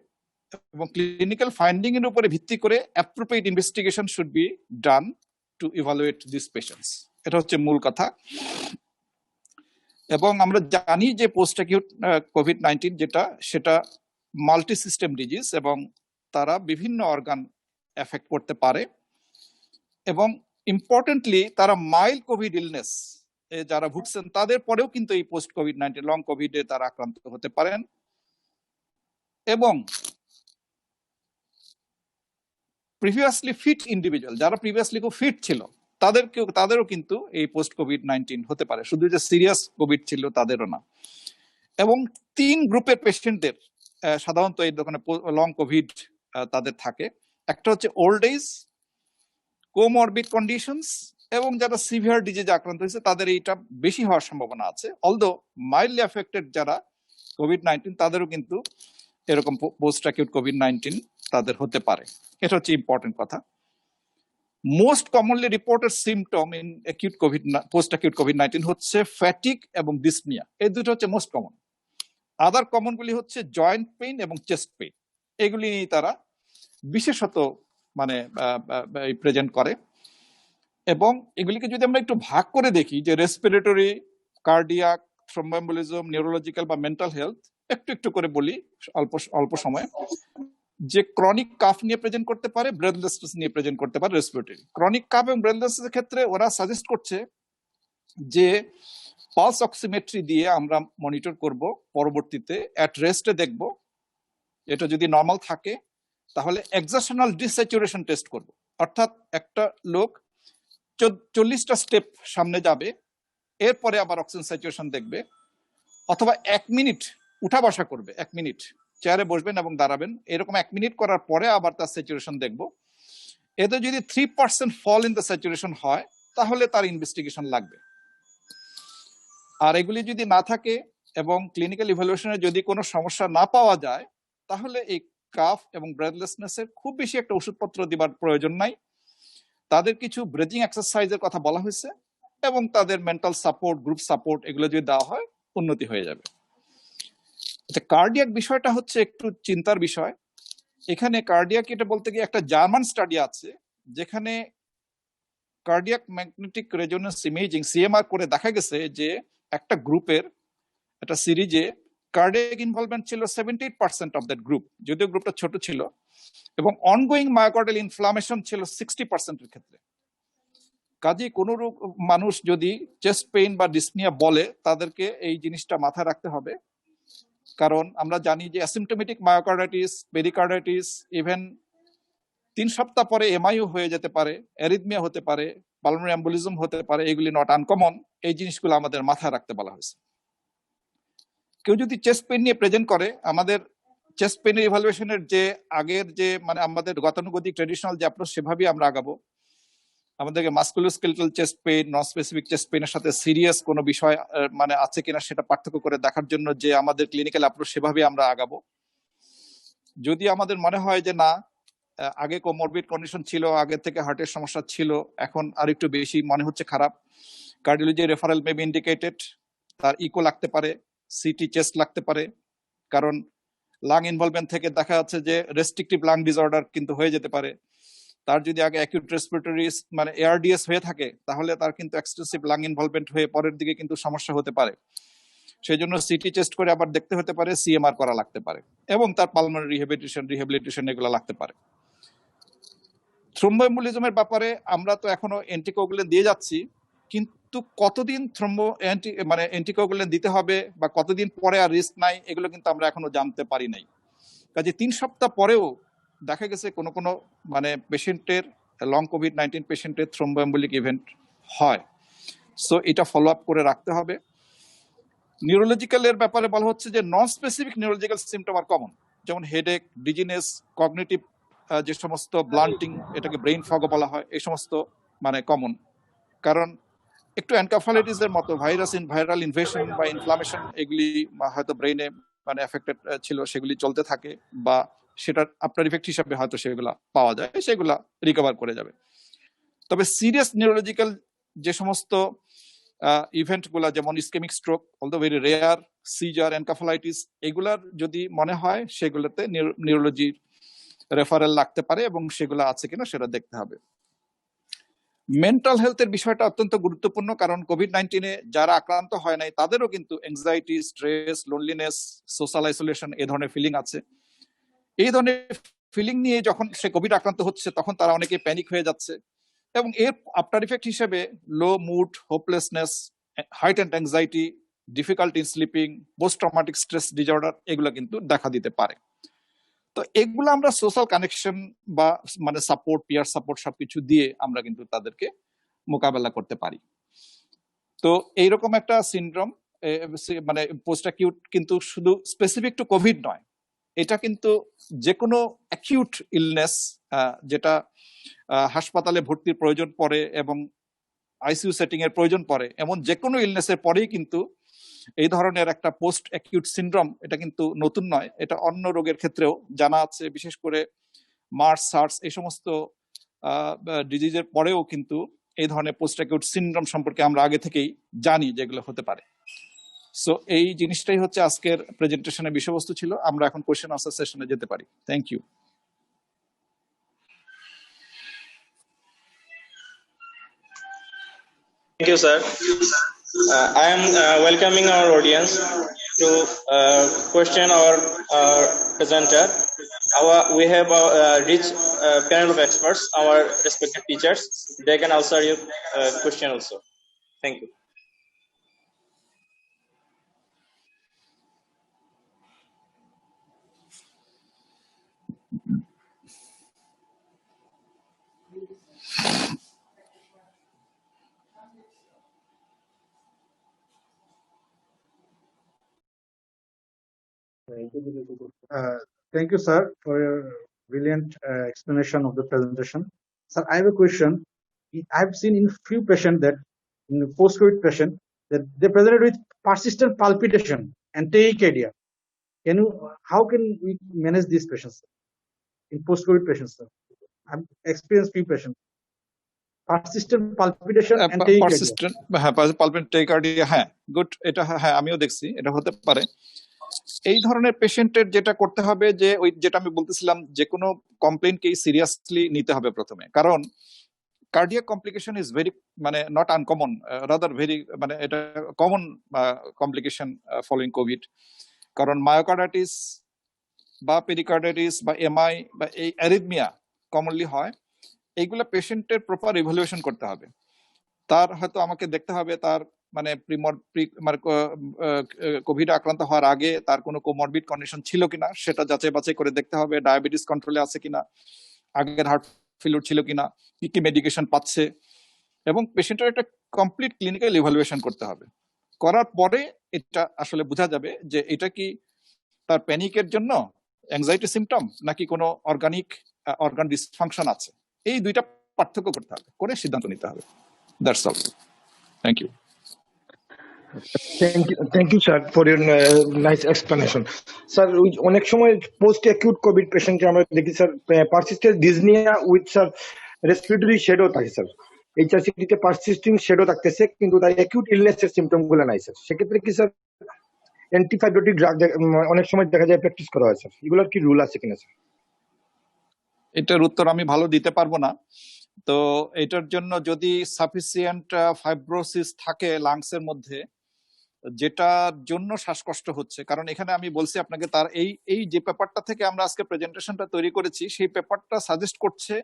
এবং ক্লিনিক্যাল ফাইন্ডিং এর উপরে ভিত্তি করে appropriate investigation should be done to evaluate this patients. এটা হচ্ছে মূল কথা। এবং আমরা জানি যে পোস্ট অ্যাকিউট কোভিড-19 যেটা, সেটা মাল্টি সিস্টেম ডিজিজ এবং তারা বিভিন্ন অর্গান এফেক্ট করতে পারে, এবং ইম্পর্টেন্টলি তারা মাইল্ড কোভিড ইলনেস যারা ভুগছেন তাদের পরেও কিন্তু এই পোস্ট কোভিড-19 লং কোভিডে তারা আক্রান্ত হতে পারেন। এবং প্রিভিয়াসলি ফিট ইন্ডিভিজুয়াল, যারা প্রিভিয়াসলি খুব ফিট ছিল, তাদেরও কিন্তু এই পোস্ট কোভিড-19 হতে পারে, শুধু যে সিরিয়াস কোভিড ছিল তাদেরও না। এবং 3 গ্রুপের পেশেন্টদের সাধারণত এই দোকানে লং কোভিড তাদের থাকে। একটা হচ্ছে ওল্ড এজ, কোমরবিড কন্ডিশনস, এবং যারা সিভিয়ার ডিজিজে আক্রান্ত হয়েছে তাদের এইটা বেশি হওয়ার সম্ভাবনা আছে। অলদো মাইল্ডলি অ্যাফেক্টেড যারা কোভিড-19 তাদেরও কিন্তু এরকম পোস্ট অ্যাকিউট কোভিড-19 তাদের হতে পারে। এটা হচ্ছে ইম্পর্টেন্ট কথা। Most commonly reported symptom in post acute COVID-19 হচ্ছে ফ্যাটিক এবং ডিসনিয়া, এই দুটো হচ্ছে মোস্ট কমন। আদার কমন গুলি হচ্ছে জয়েন্ট পেইন এবং চেস্ট পেইন, এগুলি তারা বিশেষত মানে প্রেজেন্ট করে। এবং এগুলিকে যদি আমরা একটু ভাগ করে দেখি যে রেসপিরেটরি, কার্ডিয়াক, থ্রম্বোএম্বোলিজম, নিউরোলজিক্যাল বা মেন্টাল হেলথ, একটু একটু করে বলি অল্প সময়। যে ক্রনিক কাফ নিয়ে প্রেজেন্ট করতে পারে, ব্রেথলেসনেস নিয়ে প্রেজেন্ট করতে পারে রেসপিরেটরি। ক্রনিক কাফ এবং ব্রেথলেসনেস এর ক্ষেত্রে ওরা সাজেস্ট করছে যে পালস অক্সিমেট্রি দিয়ে আমরা মনিটর করব, পরবর্তীতে অ্যাট রেস্টে দেখব। এটা যদি নর্মাল থাকে তাহলে এক্সারশনাল ডিস্যাচুরেশন টেস্ট করব, অর্থাৎ একটা লোক 40টা স্টেপ সামনে যাবে, এরপরে আবার অক্সিজেন স্যাচুরেশন দেখবে, অথবা 1 মিনিট উঠা বসা করবে, 1 মিনিট চেয়ারে বসবেন এবং দাঁড়াবেন, এরকম 1 মিনিট করার পরে আবার তার স্যাচুরেশন দেখব। এতে যদি 3% ফল ইন দ্য স্যাচুরেশন হয় তাহলে তার ইনভেস্টিগেশন লাগবে। আর এগুলি যদি না থাকে এবং ক্লিনিক্যাল ইভ্যালুয়েশনে যদি কোনো সমস্যা না পাওয়া যায়, তাহলে এই কাফ এবং ব্রেথলেসনেসের খুব বেশি একটা ওষুধপত্র দিবার প্রয়োজন নাই। তাদের কিছু ব্রিজিং এক্সারসাইজের কথা বলা হয়েছে, এবং তাদের মেন্টাল সাপোর্ট, গ্রুপ সাপোর্ট, এগুলো যদি দেওয়া হয় উন্নতি হয়ে যাবে। কার্ডিয়াক বিষয়টা হচ্ছে একটু চিন্তার বিষয়। এখানে কার্ডিয়াক এটা বলতে গিয়ে একটা জার্মান স্টাডি আছে যেখানে cardiac magnetic resonance imaging CMR করে দেখা গেছে যে একটা গ্রুপের একটা সিরিজে কার্ডিয়াক ইনভলভমেন্ট ছিল 78% অফ দ্যাট গ্রুপ, যদিও গ্রুপটা ছোট ছিল, এবং অনগোয়িং মায়োকার্ডিয়াল ইনফ্লামেশন ছিল 60% এর ক্ষেত্রে। কাজেই কোনো মানুষ যদি চেস্ট পেইন বা ডিসনিয়া বলে, তাদেরকে এই জিনিসটা মাথায় রাখতে হবে, কারণ আমরা জানি যে অ্যাসিম্পটোমেটিক মায়োকার্ডাইটিস, পেরিকার্ডাইটিস, ইভেন 3 সপ্তাহ পরে এমআইও হয়ে যেতে পারে, অ্যারিথমিয়া হতে পারে, পালমোনারি এম্বোলিজম হতে পারে, এগুলি নট আনকমন। এই জিনিসগুলো আমাদের মাথায় রাখতে বলা হয়েছে। কেউ যদি চেস্ট পেইন নিয়ে প্রেজেন্ট করে, আমাদের চেস্ট পেইনের ইভালুয়েশনের যে আগের যে মানে আমাদের গতানুগতিক ট্রেডিশনাল যে অ্যাপ্রোচ, সেভাবেই আমরা আগাবো। আমাদেরকে musculoskeletal chest pain, non specific chest পেইনের সাথে সিরিয়াস কোনো বিষয় মানে আছে কিনা সেটা পার্থক্য করে দেখার জন্য যে আমাদের ক্লিনিক্যাল অ্যাপ্রোচ, সেভাবেই আমরা আগাবো। যদি আমাদের মনে হয় যে না, আগে কোমরবিড কন্ডিশন ছিল, আগে থেকে হার্টের সমস্যা ছিল, এখন আর একটু বেশি মনে হচ্ছে খারাপ, cardiology referral may be indicated, তার ইকো লাগতে পারে, সিটি চেস্ট লাগতে পারে, কারণ লাং ইনভলভমেন্ট থেকে দেখা যাচ্ছে যে রেস্ট্রিকটিভ লাং ডিসঅর্ডার কিন্তু হয়ে যেতে পারে। তার যদি আগে অ্যাকিউট রেসপিরেটরি মানে এআরডিএস হয়ে থাকে, তাহলে তার কিন্তু এক্সটেন্সিভ লাং ইনভলভমেন্ট হয়ে পরের দিকে কিন্তু সমস্যা হতে পারে। সেই জন্য সিটি চেস্ট করে আবার দেখতে হতে পারে, সিএমআর করা লাগতে পারে, এবং তার পালমোনারি রিহ্যাবিলিটেশন এগুলো লাগতে পারে। থ্রোম্বোএম্বোলিজমের ব্যাপারে আমরা তো এখনো অ্যান্টিকোগুলেন্ট দিয়ে যাচ্ছি, কিন্তু কতদিন অ্যান্টিকোগুলেন্ট দিতে হবে বা কতদিন পরে আর রিস্ক নাই, এগুলো কিন্তু আমরা এখনো জানতে পারি নাই। কাজে 3 সপ্তাহ পরেও দেখা গেছে কোনো কোনো মানে পেশেন্টের, লং কোভিড-19 পেশেন্টের থ্রোম্বোএম্বোলিক ইভেন্ট হয়। সো এটা ফলো আপ করে রাখতে হবে। নিউরোলজিক্যালের ব্যাপারে বলা হচ্ছে যে নন স্পেসিফিক নিউরোলজিক্যাল সিমটম আর কমন, যেমন হেডেক, ডিজিনেস, কগনিটিভ যে সমস্ত ব্লান্টিং, এটাকে ব্রেইন ফগও বলা হয়, এই সমস্ত মানে কমন। কারণ একটু এনকেফালাইটিসের মতো ভাইরাল ইনভেশন বা ইনফ্লামেশন, এগুলি হয়তো ব্রেইনে মানে এফেক্টেড ছিল, সেগুলি চলতে থাকে, বা সেটার আফটার ইফেক্ট হিসাবে হয়তো সেগুলা পাওয়া যায়, সেগুলা রিকভার করে যাবে। তবে সিরিয়াস নিউরোলজিক্যাল যে সমস্ত ইভেন্ট গুলা যেমন ischemic stroke, although very rare, seizure, encephalitis, এগুলার যদি মনে হয় সেগুলোতে নিউরোলজি রেফারেল লাগতে পারে এবং সেগুলো আছে কিনা সেটা দেখতে হবে। মেন্টাল হেলথের বিষয়টা অত্যন্ত গুরুত্বপূর্ণ, কারণ কোভিড-19 যারা আক্রান্ত হয় নাই তাদেরও কিন্তু anxiety, stress, loneliness, social isolation এই ধরনের ফিলিং আছে। এই ধরনের ফিলিং নিয়ে যখন সে কোভিড আক্রান্ত হচ্ছে তখন তারা অনেকে প্যানিক হয়ে যাচ্ছে, এবং এর আফটার ইফেক্ট হিসেবে low mood, hopelessness, heightened anxiety, difficult in sleeping, post traumatic stress disorder এগুলো কিন্তু দেখা দিতে পারে। তো এগুলো আমরা সোশ্যাল কানেকশন বা মানে সাপোর্ট, পিয়ার সাপোর্ট সবকিছু দিয়ে আমরা কিন্তু তাদেরকে মোকাবেলা করতে পারি। তো এইরকম একটা সিনড্রোম মানে পোস্ট অ্যাকিউট কিন্তু শুধু স্পেসিফিক টু কোভিড নয়, এটা কিন্তু যে কোনো অ্যাকিউট ইলনেস যেটা হাসপাতালে ভর্তির প্রয়োজন পড়ে এবং আইসিইউ সেটিং এর প্রয়োজন পড়ে, এমন যে কোনো ইলনেসের পরেই কিন্তু এই ধরনের একটা পোস্ট অ্যাকিউট সিনড্রোম এটা কিন্তু নতুন নয়, এটা অন্য রোগের ক্ষেত্রেও জানা আছে। বিশেষ করে মার্স, সার্স এই সমস্ত ডিজিজের পরেও কিন্তু এই ধরনের পোস্ট অ্যাকিউট সিনড্রোম সম্পর্কে আমরা আগে থেকেই জানি যেগুলো হতে পারে। সো এই জিনিসটাই হচ্ছে আজকের প্রেজেন্টেশনের বিষয়বস্তু ছিল। আমরা এখন কোশ্চেন আনসার সেশনে যেতে পারি। Thank you. Thank you, sir. I am welcoming our audience to question our presenter. We have a rich panel of experts, our respected teachers. They can answer your question also. Thank you. Thank you, sir, for your brilliant explanation of the presentation. Sir, I have a question. I've seen in few patients that in post-COVID patient that they presented with persistent palpitation and tachycardia. How can we manage these patients, sir? In post-COVID patients, sir? I've experienced few patients. Persistent palpitation and tachycardia. Palpitation tachycardia, হ্যাঁ, good. এটা হ্যাঁ আমিও দেখছি, এটা হতে পারে। এই ধরনের পেশেন্টের যেটা করতে হবে যে ওই যেটা আমি বলতেছিলাম, যে কোনো কমপ্লেইনকেই সিরিয়াসলি নিতে হবে প্রথমে, কারণ কার্ডিয়াক কমপ্লিকেশন ইজ ভেরি মানে নট আনকমন, রাদার ভেরি মানে এটা কমন কমপ্লিকেশন ফলোইং কোভিড। কারণ মায়োকার্ডাইটিস বা পেরিকার্ডাইটিস বা এমআই বা এই অ্যারিথমিয়া কমনলি হয়। এইগুলা পেশেন্টের প্রপার ইভ্যালুয়েশন করতে হবে। তার হয়তো আমাকে দেখতে হবে তার মানে কোভিড আক্রান্ত হওয়ার আগে তার কোনো কোমরবিড কন্ডিশন ছিল কিনা সেটা যাচাই বাছাই করে দেখতে হবে, ডায়াবেটিস কন্ট্রোলে আছে কিনা, আগের হার্ট ফেলিউর ছিল কিনা, কি কি মেডিকেশন পাচ্ছে, এবং পেশেন্টের একটা কমপ্লিট ক্লিনিক্যাল ইভ্যালুয়েশন করতে হবে। করার পরে এটা আসলে বোঝা যাবে যে এটা কি তার প্যানিকের জন্য অ্যাংজাইটি সিমটম নাকি কোনো অর্গান ডিসফাংশন আছে। এই দুইটা পার্থক্য করতে হবে, করে সিদ্ধান্ত নিতে হবে। That's all. Thank you. Thank you, sir, for your nice explanation. Sir, অনেক সময় পোস্ট অ্যাকিউট কোভিড পেশেন্টকে আমরা দেখি sir persistent dyspnoea with sir respiratory শেডও থাকে স্যার। এইচআরসিটিতে পারসিস্টিং শেডও থাকতেছে কিন্তু তার অ্যাকিউট ইলনেসের সিমটম গুলো নাই স্যার। সেক্ষেত্রে কি স্যার অ্যান্টিফাইব্রোটিক ড্রাগ অনেক সময় দেখা যায় প্র্যাকটিস করা হয় স্যার, এগুলোর কি রুল আছে কিনা স্যার? এটার উত্তর আমি ভালো দিতে পারবো না। তো এটার জন্য যদি সাফিসিয়েন্ট ফাইব্রোসিস থাকে লাংসের মধ্যে, যেটার জন্য শ্বাসকষ্ট হচ্ছে, কারণ এখানে আমি বলছি আপনাকে তার এই যে পেপারটা থেকে আমরা আজকে প্রেজেন্টেশনটা তৈরি করেছি সেই পেপারটা সাজেস্ট করছে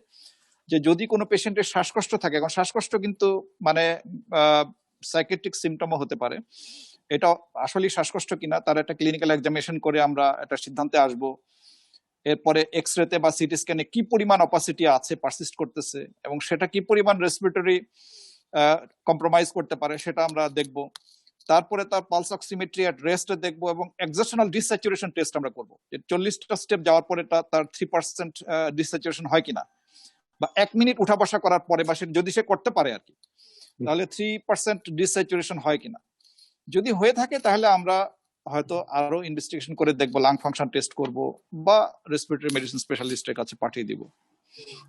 যে যদি কোনো পেশেন্টের শ্বাসকষ্ট থাকে, এখন শ্বাসকষ্ট কিন্তু মানে সাইকিয়াট্রিক সিমটমও হতে পারে, এটা আসলে শ্বাসকষ্ট কিনা তার একটা ক্লিনিক্যাল এক্সামিনেশন করে আমরা একটা সিদ্ধান্তে আসবো। এরপরে এক্সরেতে বা সিটি স্ক্যানে কি পরিমাণ অপাসিটি আছে, পারসিস্ট করতেছে, এবং সেটা কি পরিমাণ রেসপিরেটরি কম্প্রোমাইজ করতে পারে সেটা আমরা দেখব। তারপরে তার পালস অক্সিমেট্রি এট রেস্টে দেখবো, এবং এক্সেশনাল ডিস্যাচুরেশন টেস্ট আমরা করবো। 40টা স্টেপ যাওয়ার পরে তার 3% ডিস্যাচুরেশন হয় কিনা, বা 1 মিনিট উঠা বসা করার পরে বা যদি সে করতে পারে আর কি, তাহলে 3% ডিস্যাচুরেশন হয় কিনা। যদি হয়ে থাকে তাহলে আমরা হয়তো আরো ইনভেস্টিগেশন করে দেখবো, লাং ফাংশন টেস্ট করব বা রেসপিরেটরি মেডিসিন স্পেশালিস্টের কাছে পাঠিয়ে দিব।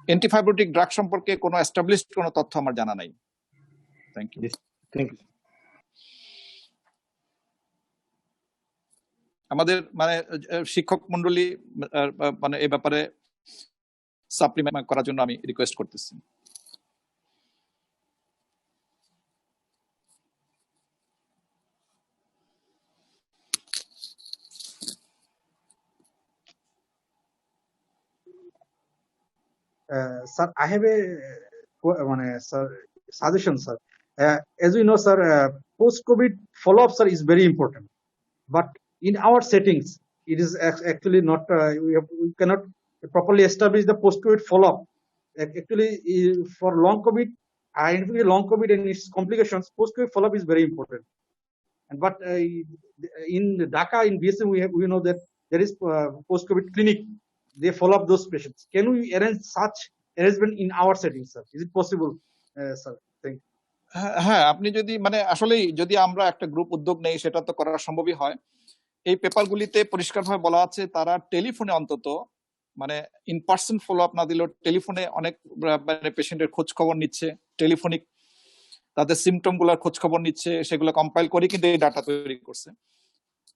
অ্যান্টিফাইব্রোটিক ড্রাগ সম্পর্কে কোনো এস্টাবলিশড কোনো তথ্য আমার জানা নাই। Thank you. Thank you. আমাদের মানে শিক্ষক মন্ডলী মানে এই ব্যাপারে সাপ্লিমেন্ট করার জন্য আমি রিকোয়েস্ট করতেছি। Sir, I have a sir, suggestion, sir. As we know, sir, post-COVID follow-up, sir, is very important. But in our settings, it is actually not. We cannot properly establish the post-COVID follow-up. Actually, for long COVID, identifying long COVID and its complications, post-COVID follow-up is very important. But in Dhaka, in BSM, we know that there is post-COVID clinic. They follow up those patients. Can we arrange such arrangement in our settings, sir? Is it possible, sir? Thank you. হ্যাঁ, আপনি যদি মানে আসলেই যদি আমরা একটা group উদ্যোগ নেই, সেটা তো করা সম্ভবই হয়। এই পেপারগুলিতে পরিষ্কারভাবে বলা আছে তারা টেলিফোনে অন্তত মানে ইন পার্সন ফলো আপ না দিলেও টেলিফোনে অনেক মানে পেশেন্টের খোঁজ খবর নিচ্ছে, টেলিফোনিক তাদের সিমটম গুলার খোঁজ খবর নিচ্ছে, সেগুলো কম্পাইল করে কিন্তু এই ডাটা তৈরি করছে।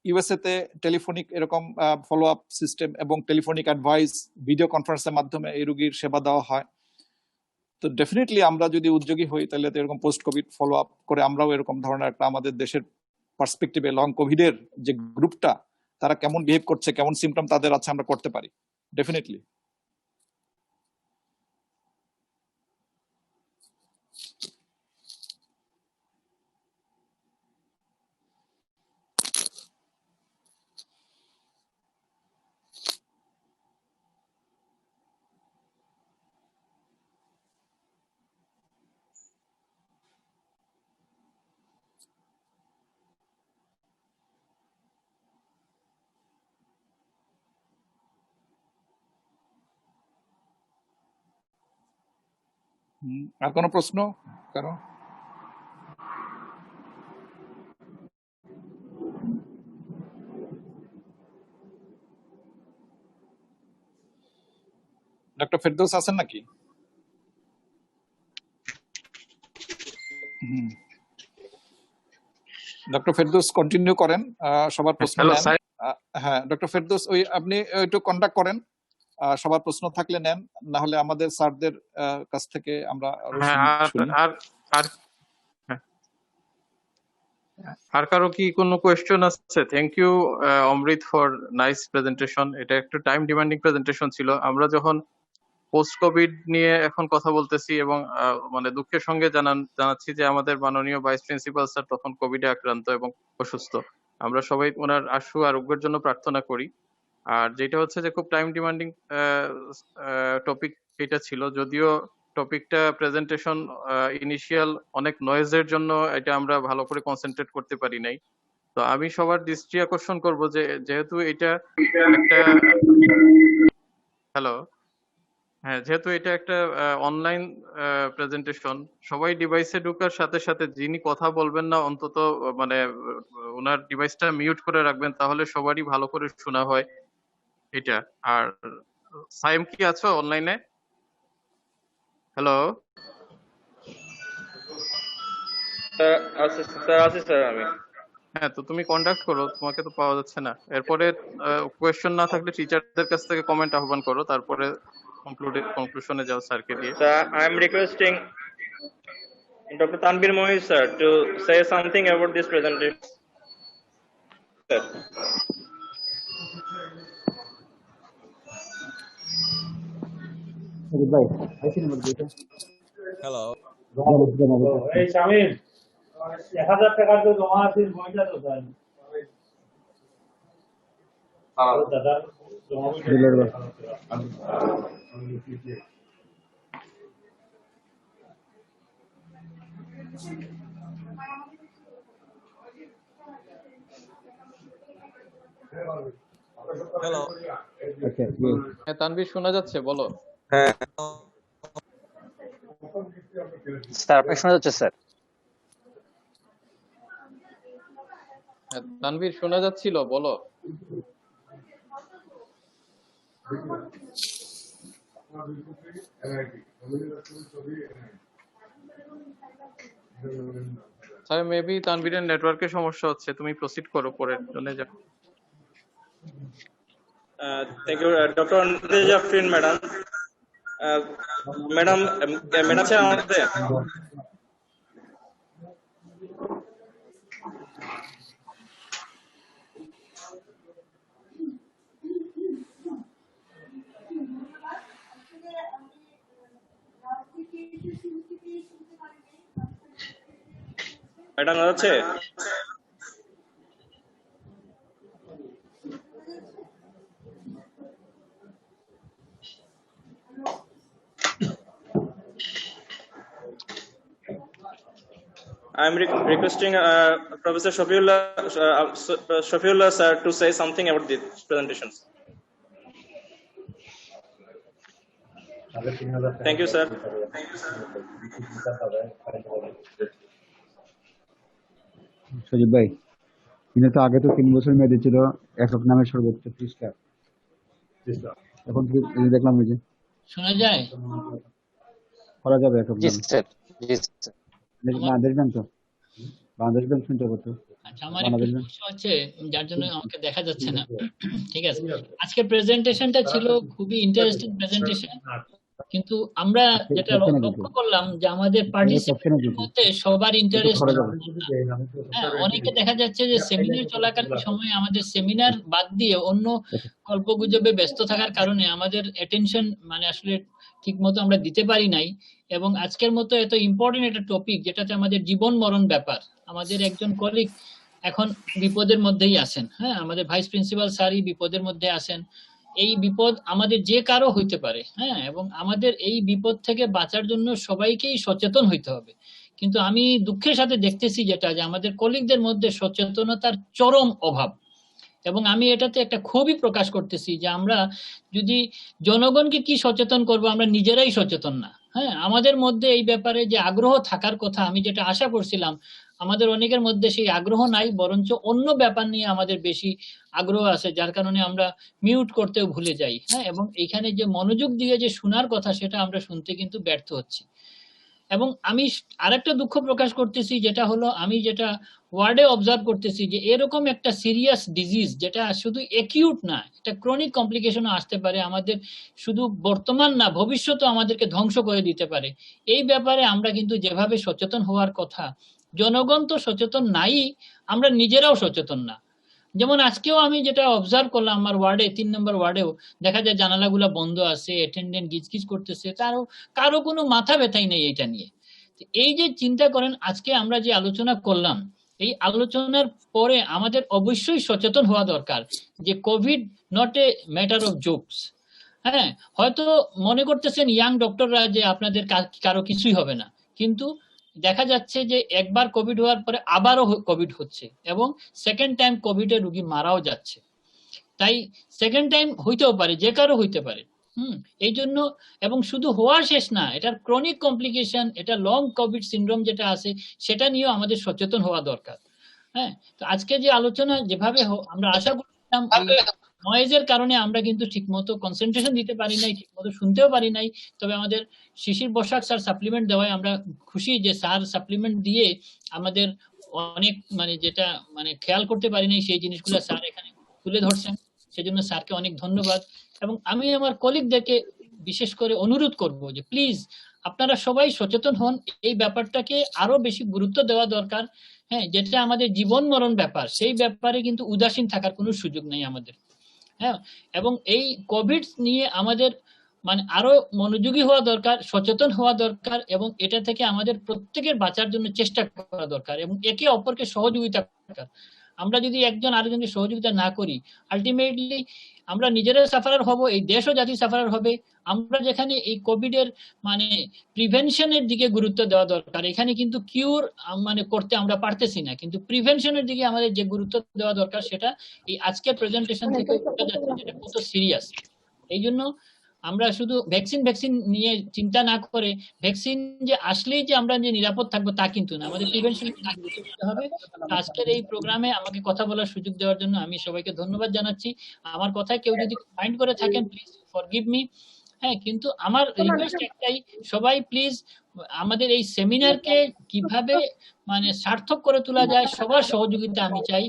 ইউএসএ তে টেলিফোনিক এরকম ফলো আপ সিস্টেম এবং টেলিফোনিক অ্যাডভাইস, ভিডিও কনফারেন্সের মাধ্যমে এই রোগীর সেবা দেওয়া হয়। তো ডেফিনেটলি আমরা যদি উদ্যোগী হই তাহলে তো এরকম পোস্ট কোভিড ফলো আপ করে আমরাও এরকম ধরনের একটা আমাদের দেশের পার্সপেক্টিভে লং কোভিডের যে গ্রুপটা তারা কেমন বিহেভ করছে, কেমন সিমটম তাদের আছে আমরা করতে পারি ডেফিনেটলি। আর কোনো প্রশ্ন কারো? ডক্টর ফেরদৌস আছেন নাকি? ডক্টর ফেরদৌস কন্টিনিউ করেন, সবার প্রশ্ন নেন। হ্যাঁ ডক্টর ফেরদৌস, ওই আপনি একটু কন্টাক্ট করেন, সবার প্রশ্ন থাকলে নেন, না হলে আমাদের স্যারদের কাছ থেকে আমরা আর কারো কি কোনো কোয়েশ্চেন আছে? Thank you Amrit for nice presentation. এটা একটু টাইম ডিমান্ডিং প্রেজেন্টেশন ছিল। আমরা যখন পোস্ট কোভিড নিয়ে এখন কথা বলতেছি এবং মানে দুঃখের সঙ্গে জানাচ্ছি যে আমাদের মাননীয় ভাইস প্রিন্সিপাল স্যার তখন কোভিডে আক্রান্ত এবং অসুস্থ। আমরা সবাই ওনার আশু আরোগ্যের জন্য প্রার্থনা করি। আর যেটা হচ্ছে যে খুব টাইম ডিমান্ডিং টপিক এটা ছিল, যদিও টপিকটা প্রেজেন্টেশন ইনিশিয়াল অনেক নয়েজের জন্য এটা আমরা ভালো করে কনসেন্ট্রেট করতে পারি নাই। তো আমি সবার দৃষ্টি আকর্ষণ করব যে যেহেতু এটা একটা যেহেতু এটা একটা অনলাইন প্রেজেন্টেশন, সবাই ডিভাইসে ঢোকার সাথে সাথে যিনি কথা বলবেন না অন্তত মানে ওনার ডিভাইসটা মিউট করে রাখবেন, তাহলে সবারই ভালো করে শোনা হয় এটা। আর সাইম কি আছো অনলাইনে? হ্যালো স্যার আমি। হ্যাঁ, তো তুমি কন্টাক্ট করো, তোমাকে তো পাওয়া যাচ্ছে না। এরপরে কোয়েশ্চেন না থাকলে টিচারদের কাছ থেকে কমেন্ট আহ্বান করো, তারপরে conclusion যাও স্যারকে দিয়ে। Sir, I am requesting Dr. Tanvir Mohit sir to say something about this presentation. Sir. Hello. Hey, Shamil. 1000 টাকা তো জমা আছে, বইটা তো স্যার। দাদা জমা Hello. হ্যাঁ তানভীর, শোনা যাচ্ছে, বলো। হ্যাঁ স্যার, আপনাকে শোনা যাচ্ছে স্যার? হ্যাঁ তানভীর, শোনা যাচ্ছিল, বলো। স্যার মেবি তানভীরের নেটওয়ার্কের সমস্যা হচ্ছে, তুমি প্রসিড করো, পরের জন্য যাও। Thank you, Dr. Andeja Afrin, madam. Madam, madam আছে আমাদের? ম্যাডাম আছে? I am requesting Professor Shafiullah sir to say something about these presentations. Thank you, sir. সজীব ভাই, কিন্তু তো আগে তো 3 বছর মেয়াদি ছিল একক নামের সর্বোচ্চ 30 টা, এখন কি দেখলাম ওই যে শোনা যায় করা যাবে একক জি নামে? স্যার, জি স্যার। বাংলাদেশ ব্যাংক তো, বাংলাদেশ ব্যাংক শুনতে পাচ্ছ? আচ্ছা, আমার একটু সমস্যা হচ্ছে যার জন্য আমাকে দেখা যাচ্ছে না। ঠিক আছে, আজকের প্রেজেন্টেশনটা ছিল খুবই ইন্টারেস্টিং প্রেজেন্টেশন, কিন্তু আমরা যেটা লক্ষ্য করলাম যে আমাদের পার্টিসিপেন্টের মধ্যে সবার ইন্টারেস্ট, হ্যাঁ, অনেকে দেখা যাচ্ছে যে সেমিনার চলাকালীন সময়ে আমাদের সেমিনার বাদ দিয়ে অন্য গল্পগুজবে ব্যস্ত থাকার কারণে আমাদের অ্যাটেনশন মানে আসলে ঠিক মতো আমরা দিতে পারি নাই। এবং আজকের মতো এত ইম্পর্টেন্ট একটা টপিক যেটাতে আমাদের জীবন মরণ ব্যাপার, আমাদের একজন কলিগ এখন বিপদের মধ্যেই আছেন, হ্যাঁ, আমাদের ভাইস প্রিন্সিপাল স্যারই বিপদের মধ্যে আছেন। এই বিপদ আমাদের যে কারো হইতে পারে, হ্যাঁ, এবং আমাদের এই বিপদ থেকে বাঁচার জন্য সবাইকেই সচেতন হইতে হবে। কিন্তু আমি দুঃখের সাথে দেখতেছি যেটা, যে আমাদের কলিগদের মধ্যে সচেতনতার চরম অভাব। এবং আমি এটাতে একটা ক্ষোভই প্রকাশ করতেছি যে আমরা যদি জনগণকে কি সচেতন করব, আমরা নিজেরাই সচেতন না। হ্যাঁ, আমাদের মধ্যে এই ব্যাপারে যে আগ্রহ থাকার কথা, আমি যেটা আশা করছিলাম, আমাদের অনেকের মধ্যে সেই আগ্রহ নাই, বরঞ্চ অন্য ব্যাপার নিয়ে আমাদের বেশি আগ্রহ আছে, যার কারণে আমরা মিউট করতেও ভুলে যাই। হ্যাঁ, এবং এইখানে যে মনোযোগ দিয়ে যে শোনার কথা সেটা আমরা শুনতে কিন্তু ব্যর্থ হচ্ছি। এবং আমি আরেকটা দুঃখ প্রকাশ করতেছি, যেটা হলো আমি যেটা ওয়ার্ডে অবজার্ভ করতেছি যে এরকম একটা সিরিয়াস ডিজিজ যেটা শুধু একিউট না, এটা ক্রনিক কমপ্লিকেশনও আসতে পারে, আমাদের শুধু বর্তমান না ভবিষ্যতেও আমাদেরকে ধ্বংস করে দিতে পারে। এই ব্যাপারে আমরা কিন্তু যেভাবে সচেতন হওয়ার কথা, জনগণ তো সচেতন নাই, আমরা নিজেরাও সচেতন না। যেমন আজকেও আমি যেটা অবজার্ভ করলাম আমার ওয়ার্ডে 3 নম্বর ওয়ার্ডেও দেখা যায় জানালাগুলা বন্ধ আছে, অ্যাটেন্ডেন্ট গিজগিজ করতেছে, কারো কোনো মাথা ব্যথাই নেই এটা নিয়ে। এই যে চিন্তা করেন, আজকে আমরা যে আলোচনা করলাম, এই আলোচনার পরে আমাদের অবশ্যই সচেতন হওয়া দরকার যে Covid not a matter of jokes. হ্যাঁ, হয়তো মনে করতেছেন ইয়াং ডক্টররা যে আপনাদের কারো কিছুই হবে না, কিন্তু দেখা যাচ্ছে যে একবার কোভিড হওয়ার পরে আবারও কোভিড হচ্ছে এবং সেকেন্ড টাইম কোভিডের রোগী মারাও যাচ্ছে। তাই সেকেন্ড টাইম হইতেও পারে, যে কারো হইতে পারে। এই জন্য, এবং শুধু হওয়া শেষ না, এটার ক্রনিক কমপ্লিকেশন, এটা লং কোভিড সিনড্রোম যেটা আছে সেটা নিয়েও আমাদের সচেতন হওয়া দরকার। হ্যাঁ, তো আজকে যে আলোচনা যেভাবে আমরা আশা করছিলাম, নয়েজের কারণে আমরা কিন্তু ঠিকমতো কনসেন্ট্রেশন দিতে পারি নাই, ঠিকমতো শুনতেও পারি নাই। তবে আমাদের শিশির বসাক স্যার সাপ্লিমেন্ট দেওয়ায় আমরা খুশি যে স্যার সাপ্লিমেন্ট দিয়ে আমাদের অনেক যেটা খেয়াল করতে পারি নাই সেই জিনিসগুলো স্যার এখানে তুলে ধরছেন, সেজন্য স্যারকে অনেক ধন্যবাদ। এবং আমি আমার কলিগদেরকে বিশেষ করে অনুরোধ করব যে প্লিজ আপনারা সবাই সচেতন হন, এই ব্যাপারটাকে আরো বেশি গুরুত্ব দেওয়া দরকার। হ্যাঁ, যেটা আমাদের জীবন মরণ ব্যাপার, সেই ব্যাপারে কিন্তু উদাসীন থাকার কোনো সুযোগ নেই আমাদের। হ্যাঁ, এবং এই কোভিড নিয়ে আমাদের আরো মনোযোগী হওয়া দরকার, সচেতন হওয়া দরকার, এবং এটা থেকে আমাদের প্রত্যেকের বাঁচার জন্য চেষ্টা করা দরকার এবং একে অপরকে সহযোগিতা দরকার। আমরা যদি একজন আরেকজনকে সহযোগিতা না করি, আলটিমেটলি আমরা নিজেরা সাফারার হব, এই দেশও জাতি সাফারার হবে। আমরা যেখানে এই কোভিডের প্রিভেনশনের দিকে গুরুত্ব দেওয়া দরকার, এখানে কিন্তু কিউর করতে আমরা পারতেছি না, কিন্তু প্রিভেনশনের দিকে আমাদের যে গুরুত্ব দেওয়া দরকার সেটা এই আজকের প্রেজেন্টেশন থেকে বোঝা যাচ্ছে যেটা কত সিরিয়াস। এই জন্য আমরা শুধু ভ্যাকসিন নিয়ে চিন্তা না করে, ভ্যাকসিন যে আসলেই যে আমরা যে নিরাপদ থাকবো তা কিন্তু না, আমাদের প্রিভেনশন করতে হবে। আজকের এই প্রোগ্রামে আমাকে কথা বলার সুযোগ দেওয়ার জন্য আমি সবাইকে ধন্যবাদ জানাচ্ছি। আমার কথায় কেউ যদি মাইন্ড করে থাকেন প্লিজ ফরগিভ মি। হ্যাঁ, কিন্তু আমার রিকোয়েস্ট একটাই, সবাই প্লিজ আমাদের এই সেমিনারকে কিভাবে মানে সার্থক করে তোলা যায় সবার সহযোগিতা আমি চাই।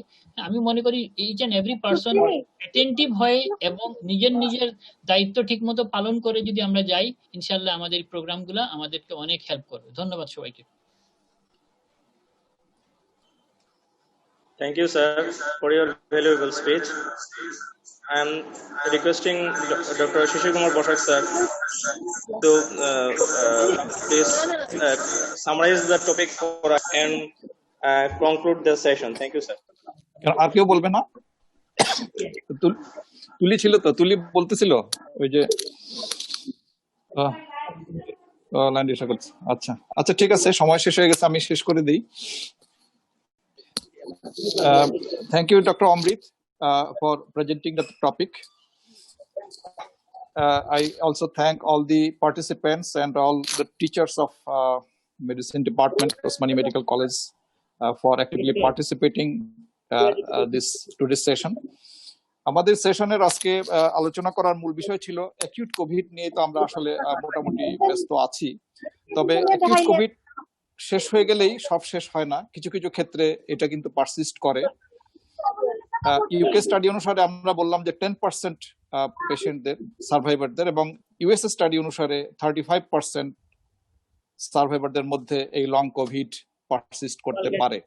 আমি মনে করি each and every person attentive হয়ে এবং নিজের দায়িত্ব ঠিকমতো পালন করে যদি আমরা যাই, ইনশাআল্লাহ আমাদের এই প্রোগ্রামগুলো আমাদেরকে অনেক হেল্প করবে। ধন্যবাদ সবাইকে। Thank you, sir, for your valuable speech. I am requesting Dr. Shishir Kumar Bosak, sir, to please summarize the topic for us and conclude the session. Thank you, sir. আর কেউ বলবে না? তুলি ছিল তো, তুলি বলতেছিল ওই যে লাইন ডিস্টার্ব করছে। আচ্ছা আচ্ছা, ঠিক আছে, সময় শেষ হয়ে গেছে, আমি শেষ করে দিই। Thank you, Dr. Amrit, for presenting the topic. I also thank all the participants and all the teachers of medicine department, Osmani Medical College, for actively participating today's session. আমাদের সেশনের আজকে আলোচনা করার মূল বিষয় ছিল অ্যাকিউট কোভিড নিয়ে। তো আমরা আসলে মোটামুটি ব্যস্ত আছি, তবে অ্যাকিউট কোভিড শেষ হয়ে গেলেই সব শেষ হয় না, কিছু কিছু ক্ষেত্রে এটা কিন্তু পারসিস্ট করে। ইউকে স্টাডি অনুসারে আমরা বললাম যে 10% পেশেন্টদের, সার্ভাইভারদের, এবং ইউএসএ স্টাডি অনুসারে 35% সার্ভাইভারদের মধ্যে এই লং কোভিড পারসিস্ট করতে পারে,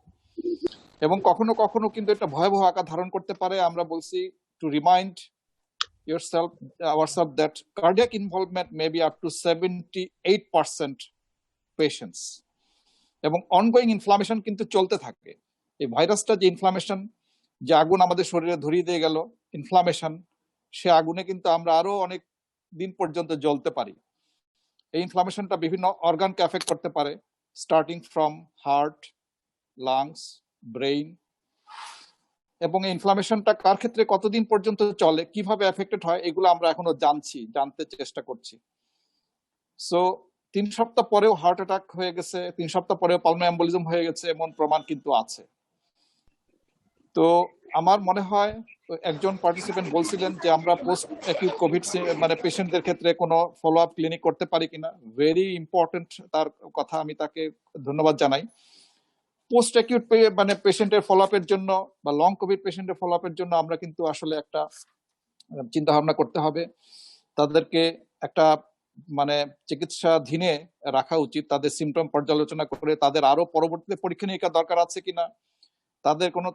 এবং কখনো কখনো কিন্তু এটা ভয়াবহ আকার ধারণ করতে পারে। আমরা বলছি two remind ourselves that cardiac involvement may be up to 78% patients, এবং অনগোয়িং ইনফ্লামেশন কিন্তু চলতে থাকে। এই ভাইরাসটা যে ইনফ্লামেশন, যে আগুন আমাদের শরীরে ধরিয়ে দিয়ে গেল, ইনফ্লামেশন, সে আগুনে কিন্তু আমরা আরো অনেক দিন পর্যন্ত জ্বলতে পারি। এই ইনফ্লামেশনটা বিভিন্ন অর্গানকে এফেক্ট করতে পারে, starting from heart, lungs, brain, এবং এই ইনফ্লামেশনটা কার ক্ষেত্রে কতদিন পর্যন্ত চলে, কিভাবে এফেক্টেড হয়, এগুলো আমরা এখনো জানতে চেষ্টা করছি। সো 3 সপ্তাহ পরেও হার্ট অ্যাটাক হয়ে গেছে, 3 সপ্তাহ পরেও পালমোনারি এম্বোলিজম হয়ে গেছে, এমন প্রমাণ কিন্তু আছে। তো আমার মনে হয় একজন পার্টিসিপেন্ট বলছিলেন যে আমরা পোস্ট অ্যাকিউট কোভিড মানে পেশেন্টদের ক্ষেত্রে কোনো ফলো আপ ক্লিনিক করতে পারি কিনা। ভেরি ইম্পর্টেন্ট তার কথা, আমি তাকে ধন্যবাদ জানাই। পোস্ট অ্যাকিউট মানে পেশেন্টের ফলো আপের জন্য বা লং কোভিড পেশেন্টের ফলো আপের জন্য আমরা কিন্তু আসলে একটা চিন্তা ভাবনা করতে হবে। তাদেরকে একটা মানে চিকিৎসাধীনে রাখা উচিত, তাদের সিমটম পর্যালোচনা করে তাদের আরো পরবর্তীতে পরীক্ষা নিরীক্ষা দরকার আছে কিনা,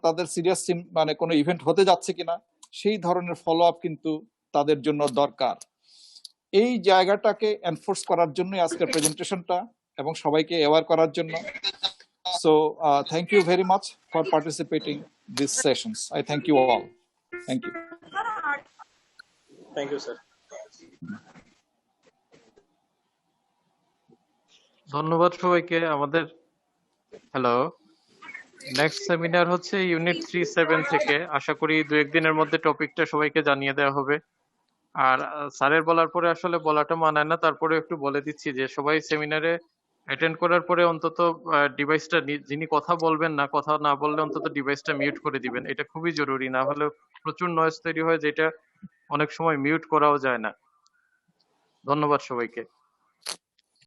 তাদের সিরিয়াস মানে কোনো ইভেন্ট হতে যাচ্ছে কিনা, সেই ধরনের ফলো আপ কিন্তু তাদের জন্য দরকার। এই জায়গাটাকে এনফোর্স করার জন্যই আজকের প্রেজেন্টেশনটা, এবং সবাইকে অ্যাওয়ার করার জন্য। So thank you very much for participating this sessions. I thank you all. Thank you. Thank you, sir. ধন্যবাদ সবাইকে। আমাদের হ্যালো, নেক্সট সেমিনার হচ্ছে ইউনিট 3-7 থেকে। আশা করি 2-1 দিনের মধ্যে টপিকটা সবাইকে জানিয়ে দেওয়া হবে। আর স্যারের বলার পরে আসলে বলাটা মানায় না, তারপরে একটু বলে দিচ্ছি যে সবাই সেমিনারে অ্যাটেন্ড করার পরে অন্তত ডিভাইসটা, যিনি কথা বলবেন না, কথা না বললে অন্তত ডিভাইসটা মিউট করে দিবেন। এটা খুবই জরুরি, না হলে প্রচুর নয়েজ তৈরি হয়, যেটা অনেক সময় মিউট করাও যায় না। ধন্যবাদ সবাইকে।